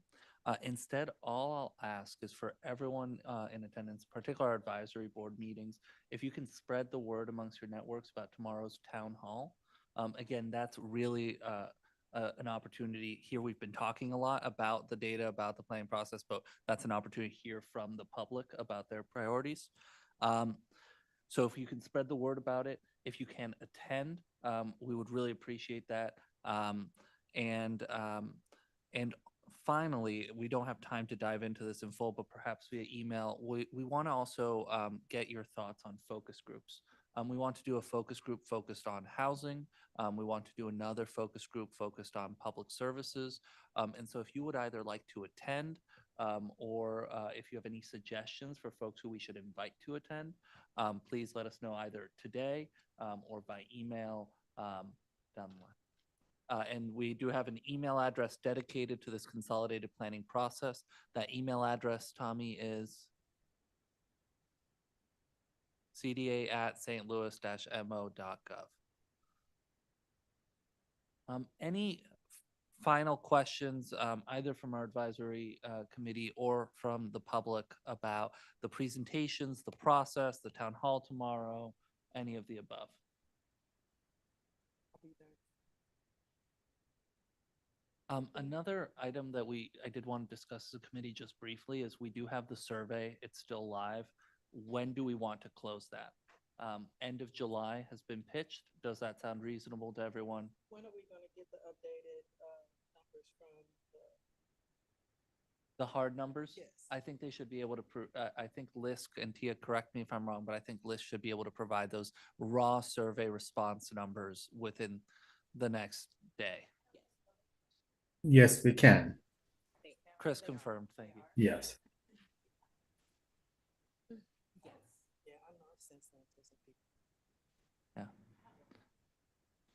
Instead, all I'll ask is for everyone in attendance, particularly our advisory board meetings, if you can spread the word amongst your networks about tomorrow's town hall. Again, that's really an opportunity here. We've been talking a lot about the data, about the planning process, but that's an opportunity to hear from the public about their priorities. So if you can spread the word about it, if you can attend, we would really appreciate that. And and finally, we don't have time to dive into this in full, but perhaps via email, we want to also get your thoughts on focus groups. We want to do a focus group focused on housing. We want to do another focus group focused on public services. And so if you would either like to attend or if you have any suggestions for folks who we should invite to attend, please let us know either today or by email down the line. And we do have an email address dedicated to this consolidated planning process. That email address, Tommy, is cda@stlouis-mo.gov. Any final questions, either from our advisory committee or from the public about the presentations, the process, the town hall tomorrow, any of the above? Another item that I did want to discuss as a committee just briefly is we do have the survey. It's still live. When do we want to close that? End of July has been pitched. Does that sound reasonable to everyone? When are we gonna get the updated, numbers from The hard numbers? Yes. I think they should be able to I think Lisk and Tia, correct me if I'm wrong, but I think Lisk should be able to provide those raw survey response numbers within the next day. Yes, we can. Chris confirmed. Thank you. Yes. Yeah, I know, I've sent some to some people. Yeah.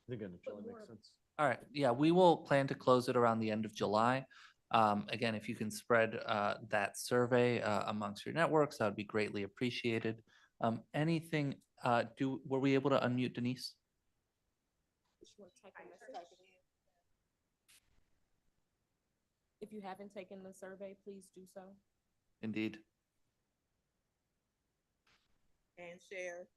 I think end of July makes sense. All right. Yeah, we will plan to close it around the end of July. Again, if you can spread that survey amongst your networks, that would be greatly appreciated. Anything, were we able to unmute Denise? If you haven't taken the survey, please do so. Indeed. And share.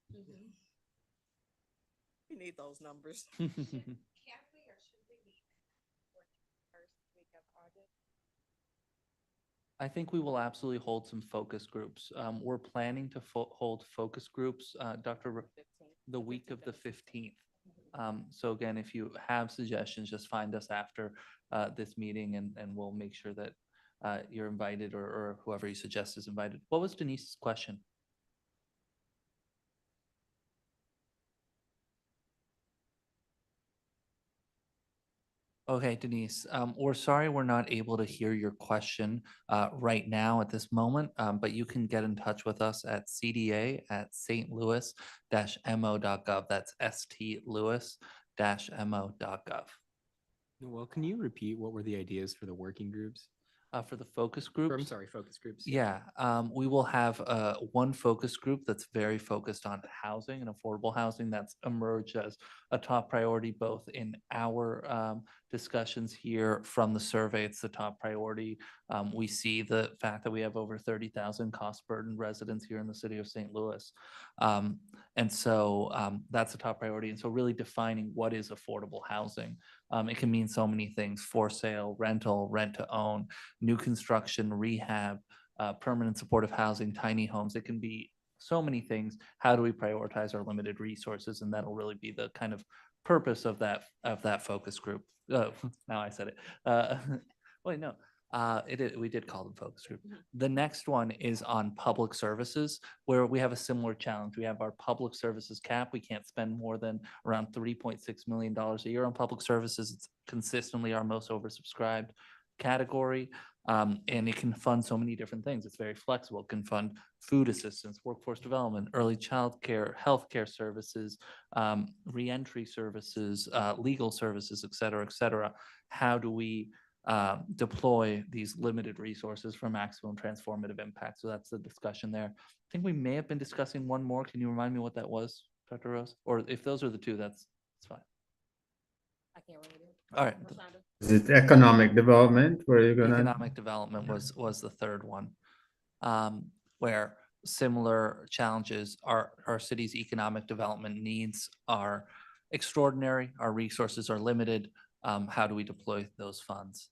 We need those numbers. Can we or should we meet for the first week of August? I think we will absolutely hold some focus groups. We're planning to hold focus groups, the week of the 15th. So again, if you have suggestions, just find us after this meeting and we'll make sure that you're invited or whoever you suggest is invited. What was Denise's question? Okay, Denise, we're sorry we're not able to hear your question right now at this moment, but you can get in touch with us at cda@stlouis-mo.gov. That's stlouis-mo.gov. Well, can you repeat what were the ideas for the working groups? For the focus groups? I'm sorry, focus groups. Yeah, we will have one focus group that's very focused on housing and affordable housing. That's emerged as a top priority, both in our discussions here from the survey. It's the top priority. We see the fact that we have over 30,000 cost burden residents here in the city of St. Louis. And so that's a top priority. And so really defining what is affordable housing. It can mean so many things: for sale, rental, rent to own, new construction, rehab, permanent supportive housing, tiny homes. It can be so many things. How do we prioritize our limited resources? And that'll really be the kind of purpose of that focus group. Now I said it. Wait, no. We did call them focus group. The next one is on public services, where we have a similar challenge. We have our public services cap. We can't spend more than around $3.6 million a year on public services. It's consistently our most oversubscribed category. And it can fund so many different things. It's very flexible. It can fund food assistance, workforce development, early child care, healthcare services, reentry services, legal services, et cetera, et cetera. How do we deploy these limited resources for maximum transformative impact? So that's the discussion there. I think we may have been discussing one more. Can you remind me what that was, Dr. Rose? Or if those are the two, that's fine. I can't remember. All right. Rashonda? Is it economic development where you're gonna? Economic development was the third one, where similar challenges. Our city's economic development needs are extraordinary. Our resources are limited. How do we deploy those funds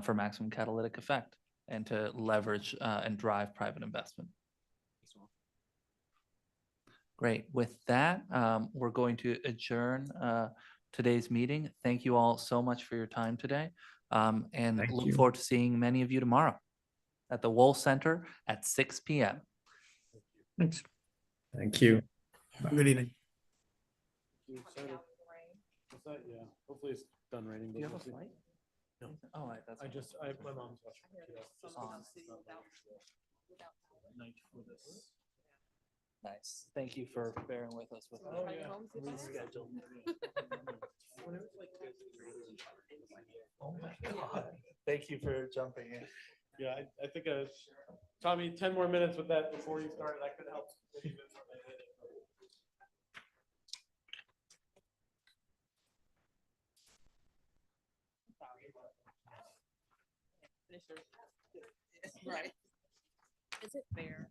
for maximum catalytic effect and to leverage and drive private investment? Great. With that, we're going to adjourn today's meeting. Thank you all so much for your time today. And Thank look you. forward to seeing many of you tomorrow at the Wool Center at 6 p.m. Thanks. Thank you. Good evening. You excited? What's that? Yeah, hopefully it's done raining. Do you have a but we'll see. flight? No. Oh, that's. My mom's watching. Night for this. Nice. Thank you for bearing with us with that. Oh, yeah. Reschedule. Oh my God. Thank you for jumping in. Yeah, I think, Tommy, 10 more minutes with that before you started, I could help. Right. Is it fair?